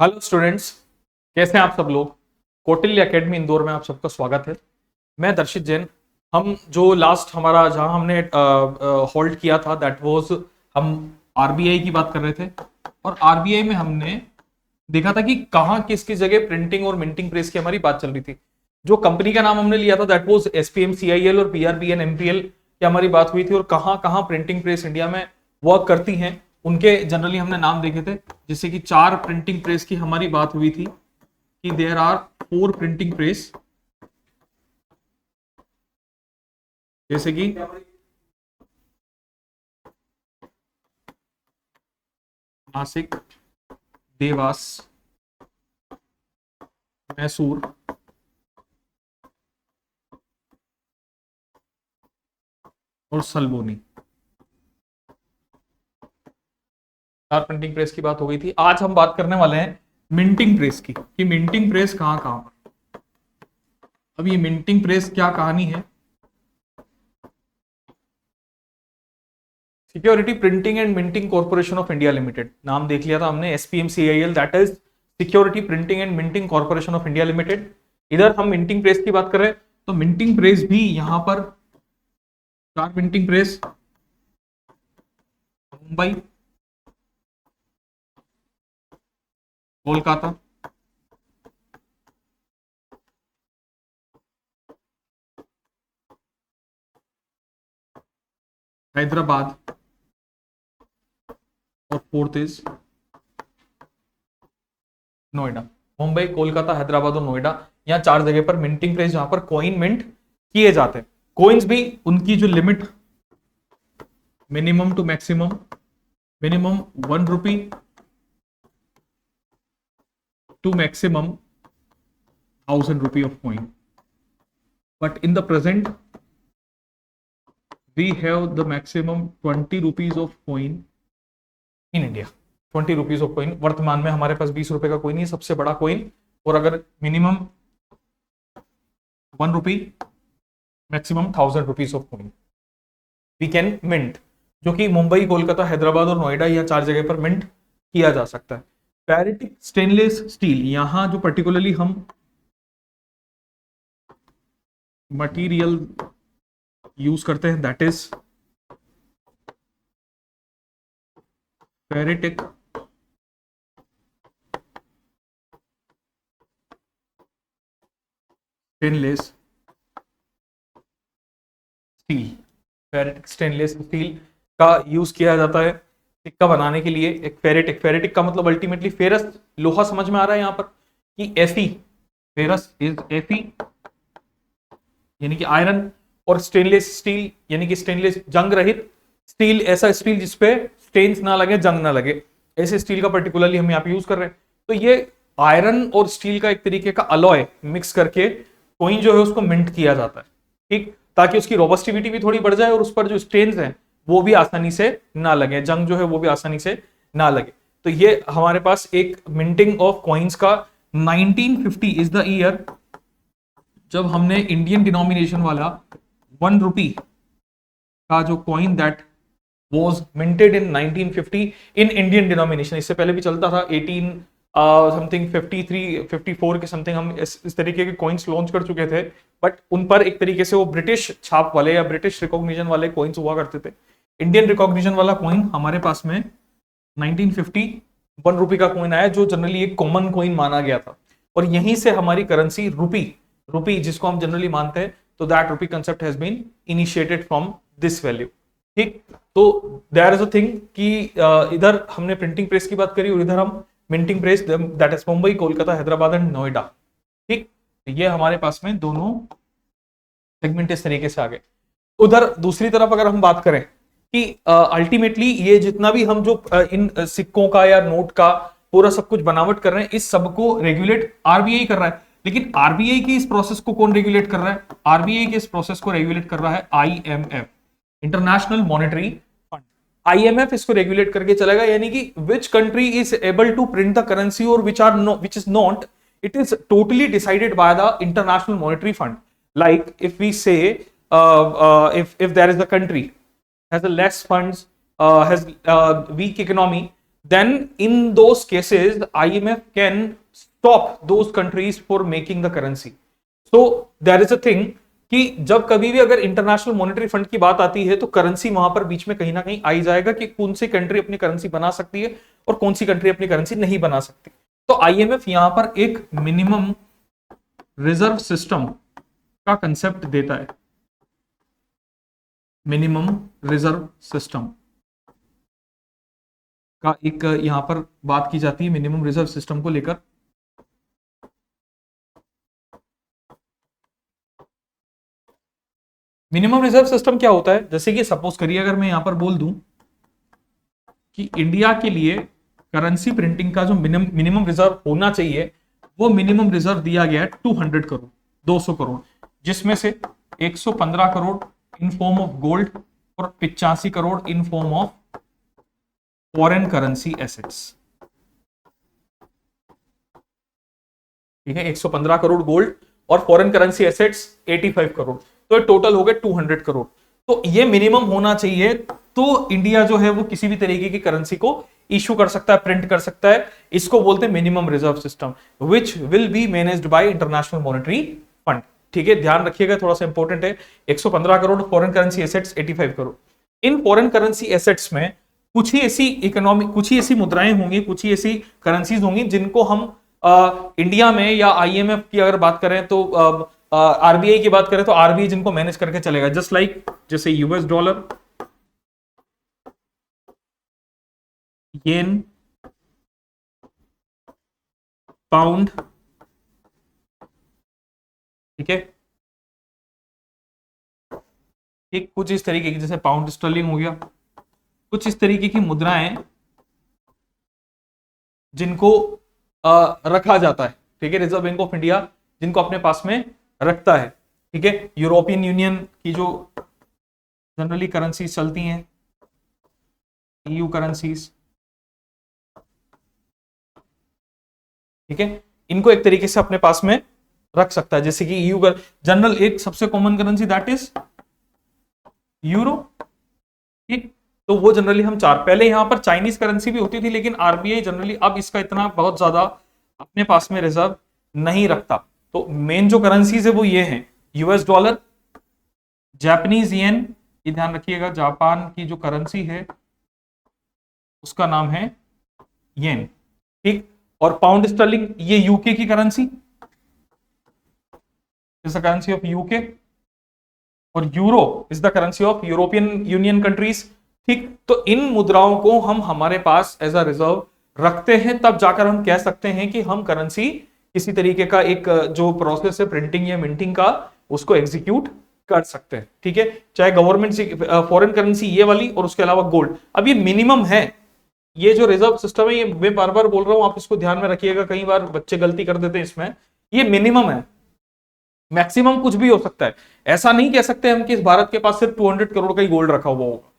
Hello students, कैसे हैं आप सब लोग। कौटिल्य एकेडमी इंदौर में आप सबका स्वागत है। मैं दर्शित जैन। हम जो लास्ट हमारा जहां हमने होल्ड किया था दैट वाज हम आरबीआई की बात कर रहे थे और आरबीआई में हमने देखा था कि कहाँ किसकी जगह प्रिंटिंग और मिंटिंग प्रेस की हमारी बात चल रही थी। जो कंपनी का नाम हमने लिया था दैट वाज एसपीएमसीआईएल और पीआरबीएन एमपीएल की हमारी बात हुई थी और कहाँ कहाँ प्रिंटिंग प्रेस इंडिया में वर्क करती हैं उनके जनरली हमने नाम देखे थे। जैसे कि 4 प्रिंटिंग प्रेस की हमारी बात हुई थी कि देयर आर 4 प्रिंटिंग प्रेस, जैसे कि नासिक, देवास, मैसूर और सल्बोनी। 4 प्रिंटिंग प्रेस की बात हो गई थी। आज हम बात करने वाले हैं मिंटिंग प्रेस की कि मिंटिंग प्रेस कहाँ कहाँ पर। अब ये मिंटिंग प्रेस क्या कहानी है। Security printing and minting corporation of India limited नाम देख लिया था हमने, SPMCIL that is security printing and minting corporation of India limited. इधर हम मिंटिंग प्रेस की बात कर रहे हैं तो मिंटिंग प्रेस भी यहां पर 4 मिंटिंग प्रेस मुंबई, कोलकाता, हैदराबाद और फोर्थ इज नोएडा। मुंबई, कोलकाता, हैदराबाद और नोएडा, यहाँ 4 जगह पर मिंटिंग प्रेस जहां पर कॉइन मिंट किए जाते हैं। कॉइन्स भी उनकी जो limit minimum to maximum, minimum 1 rupee to maximum 1000 rupee of coin, but in the present we have the maximum 20 rupees of coin in India। 20 rupees of coin वर्तमान में हमारे पास 20 रुपए का कोइन ही सबसे बड़ा कॉइन, और अगर minimum 1 rupee maximum 1000 rupees of coin we can mint, जो कि मुंबई, कोलकाता, हैदराबाद और नोएडा यह 4 जगह पर मिंट किया जा सकता है। पैरेटिक स्टेनलेस स्टील, यहां जो पर्टिकुलरली हम मटेरियल यूज करते हैं that is ferritic stainless steel. Ferritic stainless steel का यूज किया जाता है सिक्का बनाने के लिए। एक फेरेटिक, फेरेटिक का मतलब अल्टीमेटली फेरस, लोहा समझ में आ रहा है यहाँ पर कि एफी, फेरस इज एफी यानी कि आयरन, और स्टेनलेस स्टील यानी कि स्टेनलेस जंग रहित स्टील, ऐसा स्टील जिसपे स्टेन्स ना लगे, जंग ना लगे, ऐसे स्टील का पर्टिकुलरली हम यहाँ पे यूज कर रहे हैं। तो ये आयरन और स्टील का एक तरीके का अलॉय मिक्स करके कोइन जो है उसको मिंट किया जाता है, ठीक, ताकि उसकी रोबस्टिविटी भी थोड़ी बढ़ जाए और उस पर जो स्टेन्स हैं वो भी आसानी से ना लगे, जंग जो है वो भी आसानी से ना लगे। तो ये हमारे पास एक मिंटिंग ऑफ कॉइन्स का 1950 इज द ईयर जब हमने इंडियन डिनोमिनेशन वाला 1 रुपी का जो coin that was minted in 1950 in Indian denomination. इससे पहले भी चलता था 18 समथिंग 53 54 के समथिंग हम इस तरीके के कॉइन्स लॉन्च कर चुके थे, बट उन पर एक तरीके से वो ब्रिटिश छाप वाले या ब्रिटिश रिकॉग्निशन वाले कॉइन्स हुआ करते थे। इंडियन रिकॉग्निशन वाला कॉइन हमारे पास में 1950 1 रुपी का कॉइन आया जो जनरली एक कॉमन कॉइन माना गया था, और यहीं से हमारी करेंसी रुपी जिसको हम जनरली मानते हैं, तो that rupee concept has been initiated from this value, ठीक। तो देयर इज अ थिंग कि इधर हमने प्रिंटिंग प्रेस की बात करी और इधर हम minting press that is Mumbai, Kolkata, Hyderabad and Noida, ठीक। ये हमारे पास में दोनों सेगमेंट इस तरीके से आ गए। उधर दूसरी तरफ अगर हम बात करें कि अल्टीमेटली ये जितना भी हम जो इन सिक्कों का या नोट का पूरा सब कुछ बनावट कर रहे हैं, इस सबको रेगुलेट आरबीआई कर रहा है। लेकिन आरबीआई की इस प्रोसेस को कौन रेगुलेट कर रहा है? आरबीआई के इस प्रोसेस को रेगुलेट कर रहा है IMF, international monetary fund. IMF इसको रेगुलेट करके चलेगा, यानी कि which country is able to print the currency और which is not, it is totally decided by the international monetary fund. Like if we say if there is a country has a less funds, has weak economy, then in those cases IMF can stop those countries for making the currency. So there is a thing कि जब कभी भी अगर international monetary fund की बात आती है तो करेंसी वहां पर बीच में कहीं ना कहीं आई जाएगा कि कौन सी कंट्री अपनी करेंसी बना सकती है और कौन सी कंट्री अपनी करेंसी नहीं बना सकती। तो आईएमएफ यहां पर एक मिनिमम रिजर्व सिस्टम का कंसेप्ट देता है, मिनिमम रिजर्व सिस्टम का एक यहां पर बात की जाती है मिनिमम रिजर्व सिस्टम को लेकर। मिनिमम रिजर्व सिस्टम क्या होता है, जैसे कि सपोज करिए अगर मैं यहां पर बोल दूं कि इंडिया के लिए करेंसी प्रिंटिंग का जो मिनिमम रिजर्व होना चाहिए वो मिनिमम रिजर्व दिया गया है 200 करोड़ 200 करोड़, जिसमें से 115 crore in form of gold और 85 crore in form of foreign currency assets. ठीक है, 115 करोड़ गोल्ड और फॉरेन करेंसी एसेट्स 85 करोड़, तो टोटल हो गए 200 करोड़। तो ये मिनिमम होना चाहिए, तो इंडिया जो है वो किसी भी तरीके की करेंसी को इशू कर सकता है, प्रिंट कर सकता है। इसको बोलते हैं minimum reserve system which will be managed by international monetary fund. ठीक है, ध्यान रखिएगा, थोड़ा सा इंपॉर्टेंट है। 115 crore foreign currency assets, 85 crore. In foreign currency assets में कुछ ही ऐसी इकोनॉमिक, कुछ ही ऐसी मुद्राएं होंगी, कुछ ही ऐसी करेंसीज होंगी जिनको हम इंडिया में या आईएमएफ की अगर बात करें तो आरबीआई की बात करें तो आरबीआई जिनको मैनेज करके चलेगा, जस्ट लाइक जैसे यूएस डॉलर, येन, पाउंड। ठीक है, एक कुछ इस तरीके की, जैसे पाउंड स्टर्लिंग हो गया, कुछ इस तरीके की मुद्राएं जिनको रखा जाता है। ठीक है, रिजर्व बैंक ऑफ इंडिया जिनको अपने पास में रखता है। ठीक है, यूरोपियन यूनियन की जो जनरली करेंसीज चलती हैं, ईयू करेंसीज। ठीक है, इनको एक तरीके से अपने पास में रख सकता है, जैसे कि ईयू का जनरल एक सबसे common currency that is euro. ठीक, तो वो जनरली हम चार, पहले यहां पर चाइनीज करेंसी भी होती थी लेकिन आरबीआई जनरली अब इसका इतना बहुत ज्यादा अपने पास में रिजर्व नहीं रखता। तो मेन जो करेंसीज है वो ये है, यूएस डॉलर, जापानीज येन, ये ध्यान रखिएगा, जापान की जो करेंसी है उसका नाम है येन। ठीक, और पाउंड स्टर्लिंग ये यूके की करेंसी, is the currency of UK, और euro is the currency of European Union countries. ठीक, तो इन मुद्राओं को हम हमारे पास एज अ रिजर्व रखते हैं, तब जाकर हम कह सकते हैं कि हम करेंसी किसी तरीके का एक जो प्रोसेस है प्रिंटिंग या मिंटिंग का उसको एग्जीक्यूट कर सकते हैं। ठीक है, चाहे गवर्नमेंट से फॉरेन करेंसी ये वाली और उसके अलावा गोल्ड। अब ये मिनिमम है, ये जो रिजर्व सिस्टम है, ये मैं बार बार बोल रहा हूं, आप इसको ध्यान में रखिएगा, कई बार बच्चे गलती कर देते हैं इसमें। ये मिनिमम है, मैक्सिमम कुछ भी हो सकता है। ऐसा नहीं कह सकते हम कि इस भारत के पास सिर्फ 200 करोड़ का ही गोल्ड रखा हुआ होगा।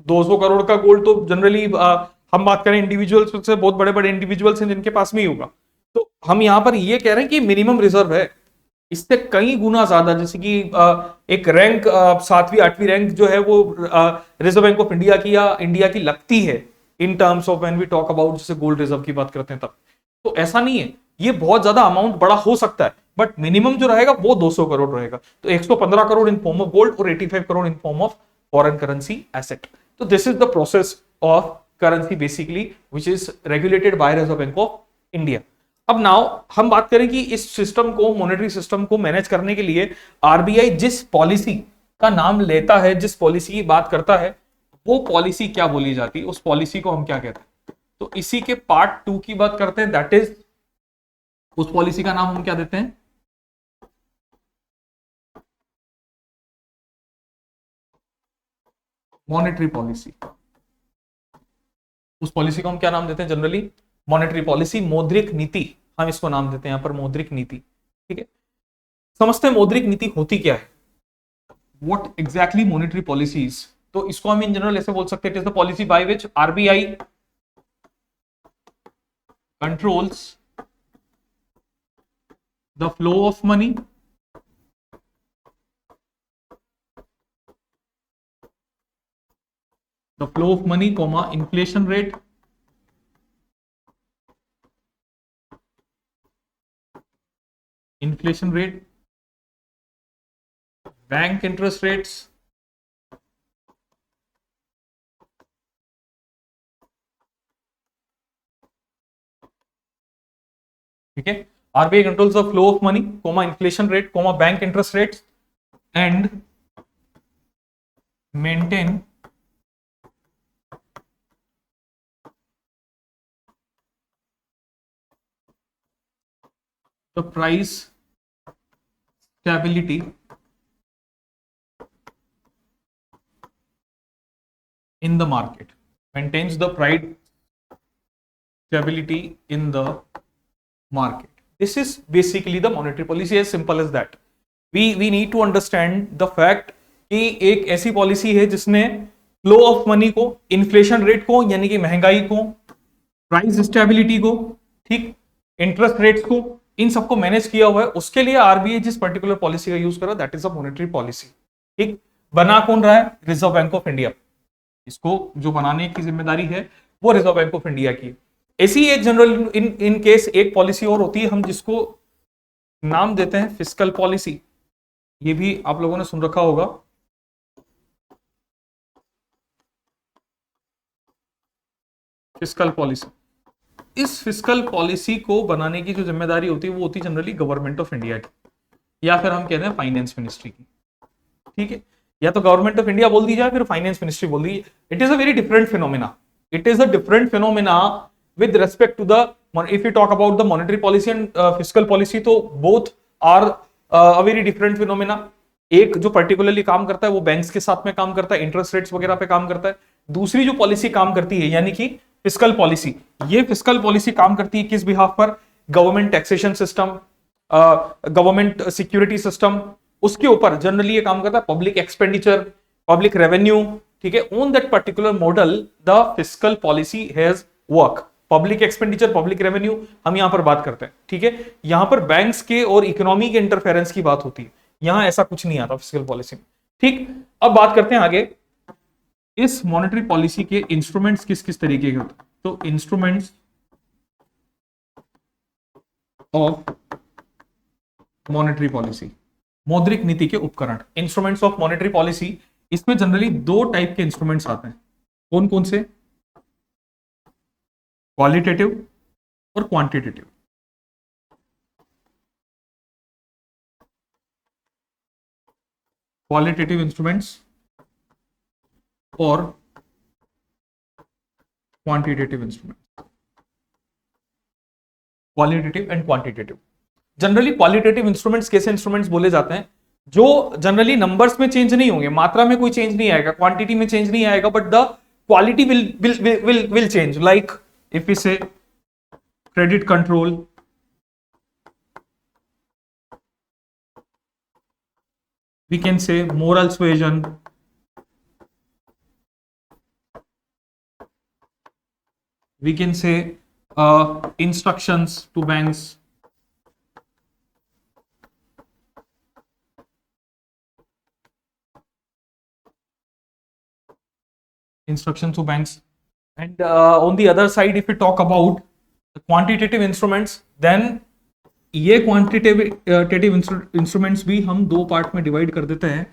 200 करोड़ का गोल्ड तो जनरली हम बात करें इंडिविजुअल्स से, बहुत बड़े बड़े इंडिविजुअल्स हैं जिनके पास में ही होगा। तो हम यहां पर ये कह रहे हैं कि मिनिमम रिजर्व है, इससे कई गुना ज्यादा, जैसे कि एक रैंक 7वीं 8वीं रैंक जो है वो रिजर्व बैंक ऑफ इंडिया की या इंडिया की लगती है in terms of when we talk about, जैसे गोल्ड रिजर्व की बात करते हैं तब। तो ऐसा नहीं है, ये बहुत ज्यादा अमाउंट बड़ा हो सकता है, बट मिनिमम जो रहेगा वो 200 करोड़ रहेगा। तो 115 crore in form of gold और 85 crore in form of foreign currency asset. तो this is the process of currency basically which is regulated by Reserve bank of India. अब नाउ हम बात करें कि इस सिस्टम को, मॉनेटरी सिस्टम को मैनेज करने के लिए आरबीआई जिस पॉलिसी का नाम लेता है, जिस पॉलिसी की बात करता है, वो पॉलिसी क्या बोली जाती है, उस पॉलिसी को हम क्या कहते हैं। तो इसी के पार्ट 2 की बात करते हैं, दैट इज, उस पॉलिसी का नाम हम क्या देते हैं, मॉनेटरी पॉलिसी। उस पॉलिसी को हम क्या नाम देते हैं जनरली, मॉनेटरी पॉलिसी, मौद्रिक नीति हम इसको नाम देते हैं यहां पर, मौद्रिक नीति। ठीक है, समझते हैं मौद्रिक नीति होती क्या है, व्हाट एग्जैक्टली मॉनेटरी पॉलिसीज। तो इसको हम इन जनरल ऐसे बोल सकते हैं, it is the policy by which RBI controls the flow of money, the flow of money, inflation rate, inflation rate, bank interest rates, ठीक है। RBI controls the flow of money, comma inflation rate, comma bank interest rates and maintain the price stability in the market, maintains the price stability in the market. This is basically the monetary policy, as simple as that. We need to understand the fact कि एक ऐसी policy है जिसने flow of money को, inflation rate को यानी कि महंगाई को, प्राइस स्टेबिलिटी को, ठीक, इंटरेस्ट रेट्स को, इन सबको मैनेज किया हुआ है। उसके लिए आरबीआई जिस पर्टिकुलर पॉलिसी का यूज कर रहा है that is a monetary policy. ठीक, बना कौन रहा है? Reserve bank of India. इसको जो बनाने की जिम्मेदारी है वो रिजर्व बैंक ऑफ इंडिया की। ऐसी एक जनरल इन केस एक पॉलिसी और होती है, हम जिसको नाम देते हैं फिस्कल पॉलिसी। ये भी आप लोगों ने सुन रखा होगा। फिस्कल पॉलिसी, इस फिस्कल पॉलिसी को बनाने की जो जिम्मेदारी होती है वो होती है जनरली गवर्नमेंट ऑफ इंडिया की, या फिर हम कहते हैं फाइनेंस मिनिस्ट्री की। ठीक है, या तो गवर्नमेंट ऑफ इंडिया बोल दी जाए, फिर फाइनेंस मिनिस्ट्री बोल दी। It is a very different phenomena, it is a different phenomena with respect to the, if you talk about the monetary policy and fiscal policy, तो both are a very different phenomena. एक जो particularly काम करता है वो banks के साथ में काम करता है, इंटरेस्ट रेट्स वगैरह पे काम करता है। दूसरी जो पॉलिसी काम करती है यानी कि फिस्कल पॉलिसी, ये फिस्कल पॉलिसी काम करती है किस बिहाफ पर? Government taxation system, government security system, उसके ऊपर जनरली ये काम करता है। पब्लिक एक्सपेंडिचर, पब्लिक रेवेन्यू, ठीक है, on that particular model the fiscal policy has work. Public expenditure, public revenue हम यहां पर बात करते हैं। ठीक है, यहां पर बैंक्स के और इकोनॉमी के इंटरफेरेंस की बात होती है, यहां ऐसा कुछ नहीं आता फिस्कल पॉलिसी में। ठीक, अब बात करते हैं आगे, इस मॉनेटरी पॉलिसी के इंस्ट्रूमेंट्स किस किस तरीके के होते हैं। तो इंस्ट्रूमेंट्स ऑफ मॉनेटरी पॉलिसी, मौद्रिक नीति के उपकरण, इंस्ट्रूमेंट्स ऑफ मॉनेटरी पॉलिसी, इसमें जनरली दो टाइप के इंस्ट्रूमेंट्स आते हैं। कौन कौन से? क्वालिटेटिव और क्वांटिटेटिव। क्वालिटेटिव इंस्ट्रूमेंट्स और quantitative instruments, qualitative and quantitative. Generally qualitative instruments कैसे इंस्ट्रूमेंट्स बोले जाते हैं? जो जनरली नंबर्स में चेंज नहीं होंगे, मात्रा में कोई चेंज नहीं आएगा, क्वांटिटी में चेंज नहीं आएगा, but the quality will change. Like if we say credit control, we can say moral suasion, we can say instructions to banks, instructions to banks. And on the other side, if we talk about the quantitative instruments, then ये quantitative instruments भी हम दो part में divide कर देते हैं।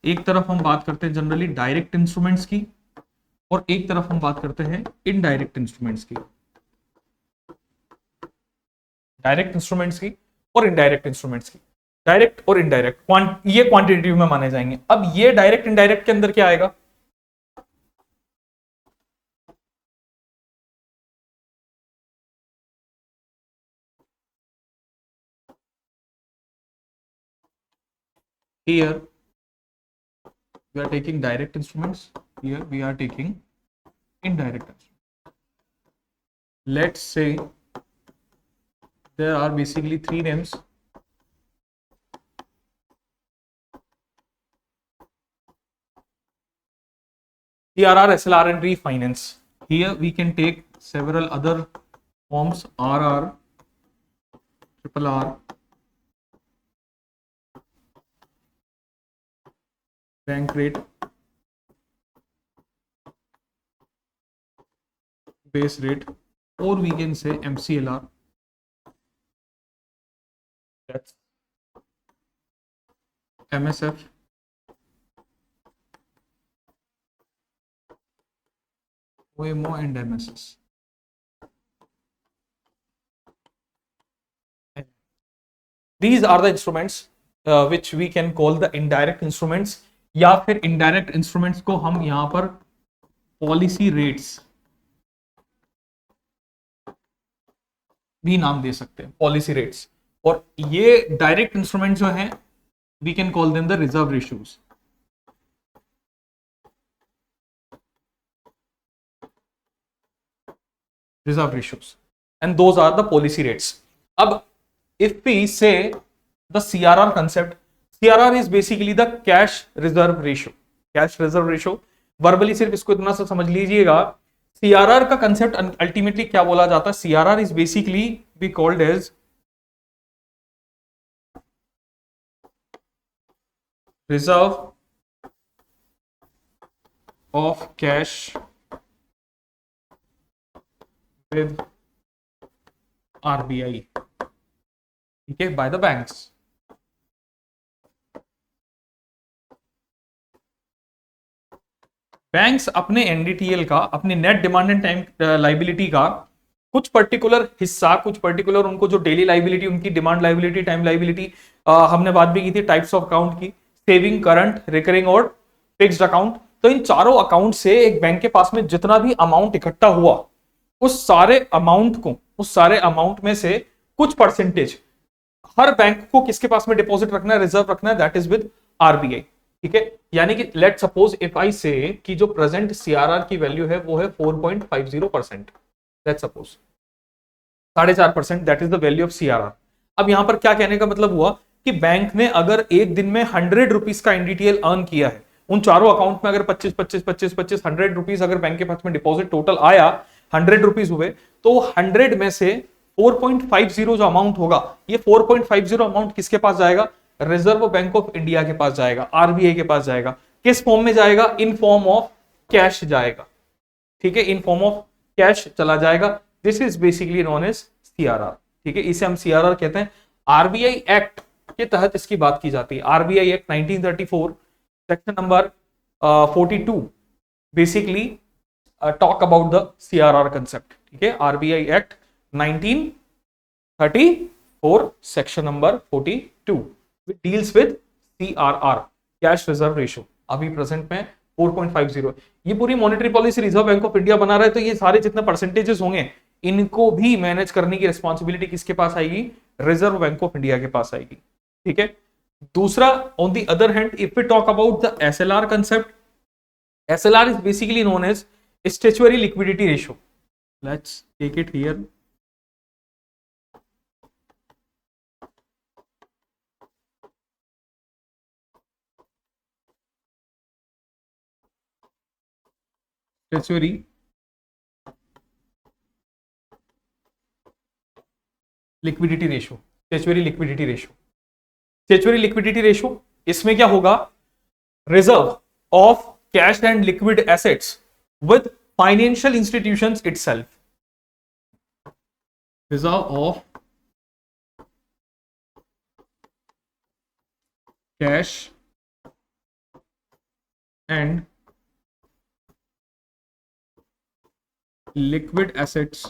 एक तरफ हम बात करते हैं जनरली डायरेक्ट इंस्ट्रूमेंट्स की, और एक तरफ हम बात करते हैं इनडायरेक्ट इंस्ट्रूमेंट्स की। डायरेक्ट इंस्ट्रूमेंट्स की और इनडायरेक्ट इंस्ट्रूमेंट्स की। डायरेक्ट और इनडायरेक्ट ये क्वांटिटेटिव में माने जाएंगे। अब ये डायरेक्ट इनडायरेक्ट के अंदर क्या आएगा? Here we are taking direct instruments, here we are taking indirect instruments. Let's say there are basically three names. CRR, SLR and refinance. Here we can take several other forms: RR, triple R, bank rate, base rate, or we can say MCLR. That's MSF, OMO and MSS. These are the instruments which we can call the indirect instruments, या फिर indirect instruments को हम यहां पर policy rates भी नाम दे सकते हैं, पॉलिसी रेट्स। और ये डायरेक्ट इंस्ट्रूमेंट जो हैं we can call them the reserve ratios. Reserve ratios and those are the policy rates. अब if we say the CRR concept, CRR is basically the cash reserve ratio. Cash reserve ratio verbally सिर्फ इसको इतना सा समझ लीजिएगा। CRR का concept ultimately क्या बोला जाता है? CRR is basically be called as reserve of cash with RBI, ठीक है, बाय द बैंक्स। बैंक्स अपने एनडीटीएल का, अपने net demand and time liability का कुछ पर्टिकुलर हिस्सा, कुछ पर्टिकुलर उनको जो डेली लाइबिलिटी, उनकी डिमांड लाइबिलिटी, टाइम लाइबिलिटी, हमने बात भी की थी टाइप्स ऑफ अकाउंट की, सेविंग, करंट, रिकरिंग और फिक्स्ड अकाउंट। तो इन चारों अकाउंट से एक बैंक के पास में जितना भी अमाउंट इकट्ठा हुआ, उस सारे अमाउंट को, उस सारे अमाउंट में से कुछ परसेंटेज हर बैंक को किसके पास में डिपॉजिट रखना है, रिजर्व रखना है, दैट इज विद आरबीआई। ठीक है, यानी कि लेट सपोज इफ आई से कि जो प्रेजेंट सीआरआर की वैल्यू है वो है 4.50%, let suppose 4.5%, that is the value of CRR. अब यहां पर क्या कहने का मतलब हुआ कि बैंक ने अगर एक दिन में 100 रुपीज का एनडीटीएल अर्न किया है, उन चारों अकाउंट में अगर 25 100 रुपीज अगर बैंक के पास में डिपॉजिट टोटल आया, 100 रुपीज हुए, तो 100 में से 4.50 जो अमाउंट होगा, ये 4.50 अमाउंट किसके पास जाएगा? रिजर्व बैंक ऑफ इंडिया के पास जाएगा, आरबीआई के पास जाएगा। किस फॉर्म में जाएगा? इन फॉर्म ऑफ कैश जाएगा। ठीक है, इन फॉर्म ऑफ कैश चला जाएगा। This is basically known as CRR. ठीक है, इसे हम सीआरआर कहते हैं। आरबीआई एक्ट के तहत इसकी बात की जाती है। RBI act 1934 section number 42 basically talk about the CRR concept. ठीक है, RBI act 1934 section number 42 which deals with CRR, cash reserve ratio. अभी प्रेजेंट में 4.50। ये पूरी monetary policy reserve bank of India बना रहा है, तो ये सारे जितने परसेंटेजेस होंगे इनको भी मैनेज करने की रिस्पॉन्सिबिलिटी किसके पास आएगी? रिजर्व बैंक ऑफ इंडिया के पास आएगी। ठीक है, दूसरा, on the other hand, if we talk about the SLR concept, SLR is basically known as statutory liquidity ratio. Let's take it here. Statutory liquidity ratio, statutory liquidity ratio. Statutory liquidity ratio, इसमें क्या होगा? Reserve of cash and liquid assets with financial institutions itself. Reserve of cash and liquid assets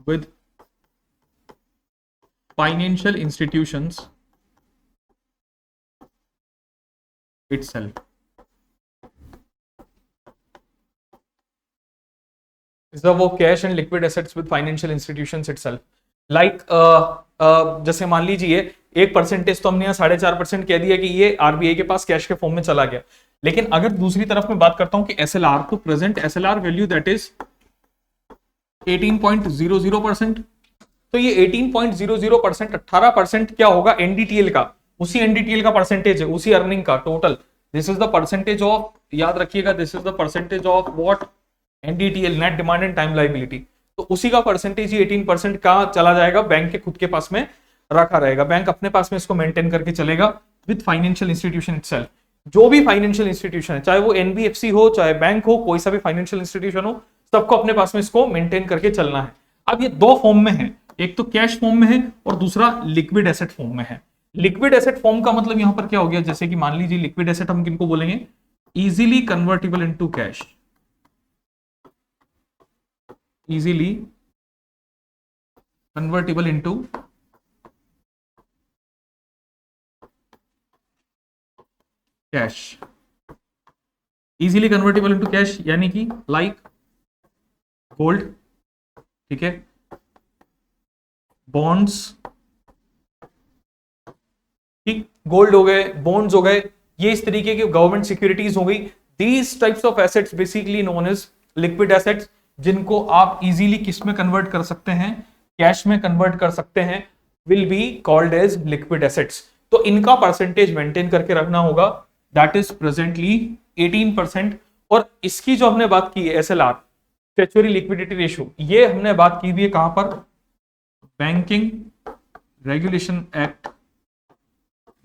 with financial institutions itself। reserve of cash and liquid assets with financial institutions itself, like जैसे मान लीजिए एक percentage तो हमने यहाँ 4.5% कह दिया कि ये आरबीआई के पास कैश के फॉर्म में चला गया, लेकिन अगर दूसरी तरफ में बात करता हूं कि एसएलआर, तो present SLR value that is 18.00%। तो ये 18.00%, 18% क्या होगा? एनडीटीएल का, उसी एनडीटीएल का परसेंटेज है, उसी अर्निंग का total. This is the percentage of, याद रखिएगा, this is the percentage of what? NDTL, net demand and time liability. तो उसी का परसेंटेज ही 18% का चला जाएगा, बैंक के खुद के पास में रखा रहेगा। बैंक अपने पास में इसको मेंटेन करके चलेगा विद फाइनेंशियल इंस्टीट्यूशन इटसेल्फ। जो भी फाइनेंशियल इंस्टीट्यूशन है, चाहे वो एनबीएफसी हो, चाहे बैंक हो, कोई सा भी फाइनेंशियल इंस्टीट्यूशन हो, सबको अपने पास में इसको मेंटेन करके चलना है। अब ये दो फॉर्म में है, एक तो कैश फॉर्म में है और दूसरा लिक्विड एसेट फॉर्म में है। लिक्विड एसेट फॉर्म का मतलब यहां पर क्या हो गया, जैसे कि मान लीजिए लिक्विड एसेट हम किनको बोलेंगे, easily convertible into cash, easily convertible into cash, easily convertible into cash यानी कि लाइक गोल्ड, ठीक है, बॉन्ड्स, ठीक, गोल्ड हो गए, बॉन्ड्स हो गए, ये इस तरीके की गवर्नमेंट सिक्योरिटीज हो गई। These types of assets basically known as liquid assets, जिनको आप इजीली किस में कन्वर्ट कर सकते हैं, कैश में कन्वर्ट कर सकते हैं, will be called as liquid assets. तो इनका परसेंटेज मेंटेन करके रखना होगा, दैट इज प्रेजेंटली 18%। और इसकी जो हमने बात की है एसएलआर, स्टैट्यूटरी लिक्विडिटी रेशियो, ये हमने बात की हुई है कहां पर, banking regulation act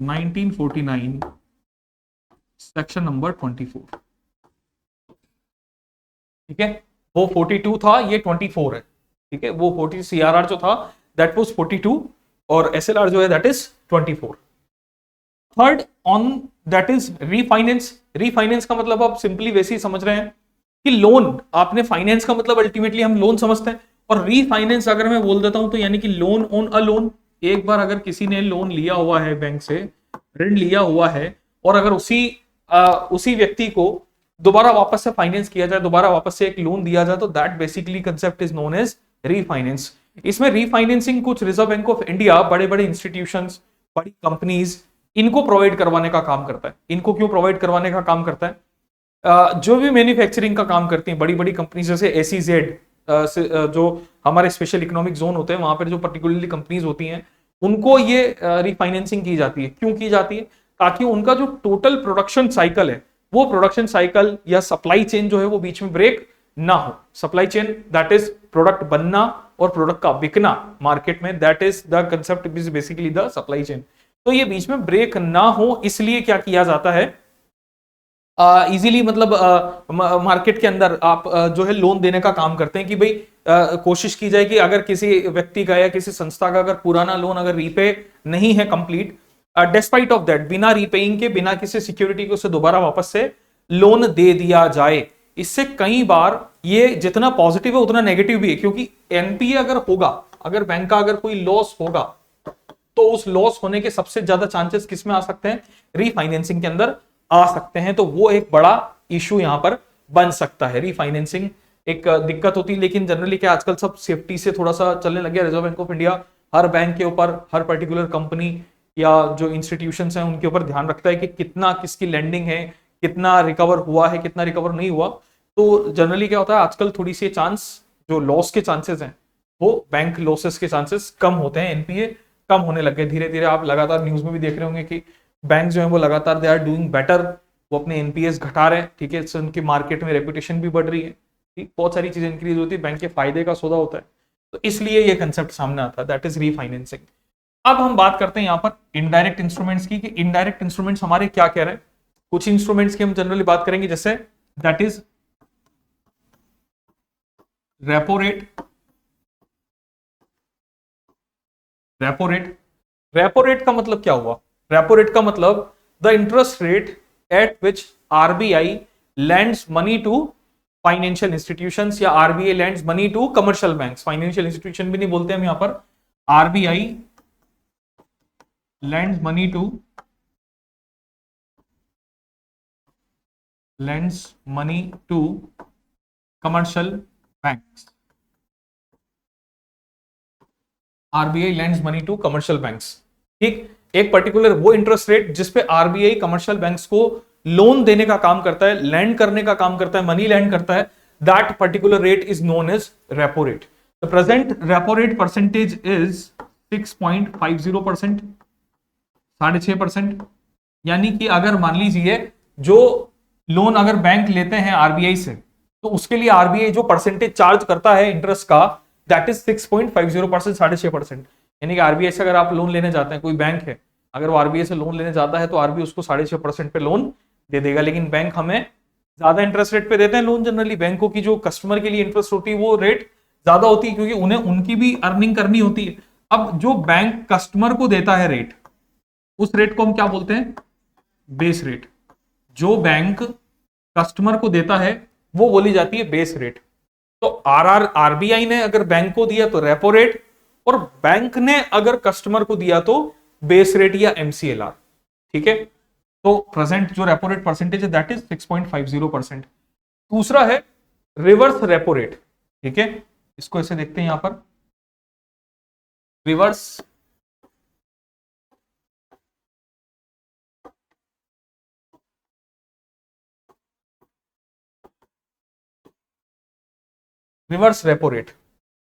1949 section number 24, ठीक है, वो 42 था, ये 24 है, ठीक है, वो 40 सीआरआर जो था दैट वाज 42 और एसएलआर जो है that is 24। Third on that is refinance. Refinance का मतलब आप सिंपली वैसे ही समझ रहे हैं कि लोन, आपने फाइनेंस का मतलब अल्टीमेटली हम लोन समझते हैं, और रीफाइनेंस अगर मैं बोल देता हूं तो यानी कि लोन ऑन अ लोन। एक बार अगर किसी ने लोन लिया हुआ है, बैंक से ऋण लिया हुआ है, और अगर उसी व्यक्ति को दोबारा वापस से फाइनेंस किया जाए, दोबारा वापस से एक लोन दिया जाए, तो that basically concept is known as refinance. इसमें रीफाइनेंसिंग कुछ रिजर्व बैंक ऑफ इंडिया, बड़े बड़े इंस्टीट्यूशंस, बड़ी कंपनीज, इनको प्रोवाइड करवाने का काम करता है। इनको क्यों प्रोवाइड करवाने का काम करता है, जो भी मैन्युफैक्चरिंग का काम करती हैं बड़ी बड़ी कंपनी, जैसे एसीजेड, जो हमारे स्पेशल इकोनॉमिक जोन होते हैं वहां पर जो पर्टिकुलरली कंपनीज होती हैं, उनको ये रिफाइनेंसिंग की जाती है। क्यों की जाती है, ताकि उनका जो टोटल प्रोडक्शन साइकिल है, वो प्रोडक्शन साइकिल या सप्लाई चेन जो है वो बीच में ब्रेक ना हो। Supply chain that is product बनना और प्रोडक्ट का बिकना मार्केट में, that is the concept is basically the supply chain. तो ये बीच में ब्रेक ना हो, इसलिए क्या किया जाता है, इजीली मतलब मार्केट के अंदर आप जो है लोन देने का काम करते हैं कि भाई कोशिश की जाए कि अगर किसी व्यक्ति का या किसी संस्था का अगर पुराना लोन अगर रीपे नहीं है कंप्लीट, डिस्पाइट ऑफ दैट, बिना रीपेइंग के, बिना किसी सिक्योरिटी के उसे दोबारा वापस से लोन दे दिया जाए। इससे कई बार ये जितना पॉजिटिव है उतना नेगेटिव भी है, क्योंकि एनपीए अगर होगा, अगर बैंक का अगर कोई लॉस होगा, तो उस लॉस होने के सबसे ज्यादा चांसेस किसमें आ सकते हैं, रीफाइनेंसिंग के अंदर आ सकते हैं। तो वो एक बड़ा इशू यहां पर बन सकता है। रीफाइनेंसिंग एक दिक्कत होती है, लेकिन जनरली क्या आजकल सब सेफ्टी से थोड़ा सा चलने लगे। Reserve bank of India her bank के ऊपर, हर पर्टिकुलर कंपनी या जो इंस्टीट्यूशंस हैं उनके ऊपर ध्यान रखता है कि कितना किसकी लैंडिंग है, कितना रिकवर हुआ है, कितना रिकवर नहीं हुआ। तो जनरली क्या होता है आजकल, थोड़ी सी चांस, जो लॉस के चांसेस हैं वो बैंक लॉसेस के चांसेस कम होते हैं, एनपीए कम होने लग गए धीरे धीरे। आप लगातार न्यूज में भी देख रहे होंगे कि बैंक जो है वो लगातार दे आर डूइंग बेटर, वो अपने एनपीएस घटा रहे हैं, ठीक है, इससे उनकी मार्केट में रेपुटेशन भी बढ़ रही है, ठीक, बहुत सारी चीजें इंक्रीज होती है, बैंक के फायदे का सौदा होता है। तो इसलिए ये कंसेप्ट सामने आता है, दैट इज रीफाइनेंसिंग। अब हम बात करते हैं यहां पर इनडायरेक्ट इंस्ट्रूमेंट्स की, कि इनडायरेक्ट इंस्ट्रूमेंट्स हमारे क्या कह रहे हैं। कुछ इंस्ट्रूमेंट्स की हम जनरली बात करेंगे, जैसे that is repo rate. Repo rate, repo rate का मतलब क्या हुआ, रेपो रेट का मतलब the interest rate at which RBI lends money to financial institutions, या RBI lends money to commercial banks. Financial institution भी नहीं बोलते हम यहां पर, RBI lends money to, lends money to commercial banks, RBI lends money to commercial banks, ठीक, एक particular वो इंटरेस्ट रेट जिसपे आरबीआई कमर्शियल बैंक्स को लोन देने का काम करता है, लैंड करने का काम करता है, मनी लैंड करता है, that particular rate is known as repo rate. The present repo rate percentage is 6.50%, 6.5%। यानी कि अगर मान लीजिए जो लोन अगर बैंक लेते हैं आरबीआई से, तो उसके लिए आरबीआई जो परसेंटेज चार्ज करता है इंटरेस्ट का, दैट इज 6.50%, 6.5%। यानी कि आरबीआई से अगर आप लोन लेने जाते हैं, कोई बैंक है अगर वो आरबीआई से लोन लेने जाता है, तो आरबीआई उसको 6.5% पे लोन दे देगा। लेकिन बैंक हमें ज्यादा इंटरेस्ट रेट पे देते हैं लोन। जनरली बैंकों की जो कस्टमर के लिए इंटरेस्ट होती है वो रेट ज्यादा होती है, क्योंकि उन्हें उनकी भी अर्निंग करनी होती है। अब जो बैंक कस्टमर को देता है रेट, उस रेट को हम क्या बोलते हैं? Base rate. जो बैंक कस्टमर को देता है वो बोली जाती है बेस रेट। तो आरबीआई ने अगर बैंक को दिया तो रेपो रेट, और बैंक ने अगर कस्टमर को दिया तो बेस रेट या एमसीएलआर। ठीक है, तो प्रेजेंट जो रेपो रेट परसेंटेज है दैट इज 6.50%। दूसरा है रिवर्स रेपो रेट। ठीक है, इसको ऐसे देखते हैं यहां पर, reverse reverse repo rate,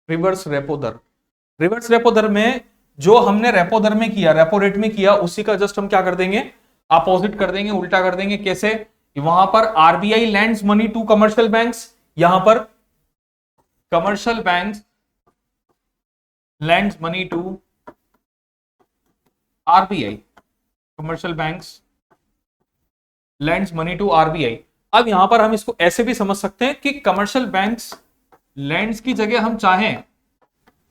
reverse repo दर। रिवर्स रेपो दर में जो हमने रेपो दर में किया, रेपो रेट में किया, उसी का जस्ट हम क्या कर देंगे? अपोजिट कर देंगे, उल्टा कर देंगे। कैसे? वहां पर RBI lends money to commercial banks, यहां पर commercial banks lends money to RBI, commercial banks lends money to RBI. अब यहां पर हम इसको ऐसे भी समझ सकते हैं कि कमर्शियल बैंक्स लैंड्स की जगह हम चाहें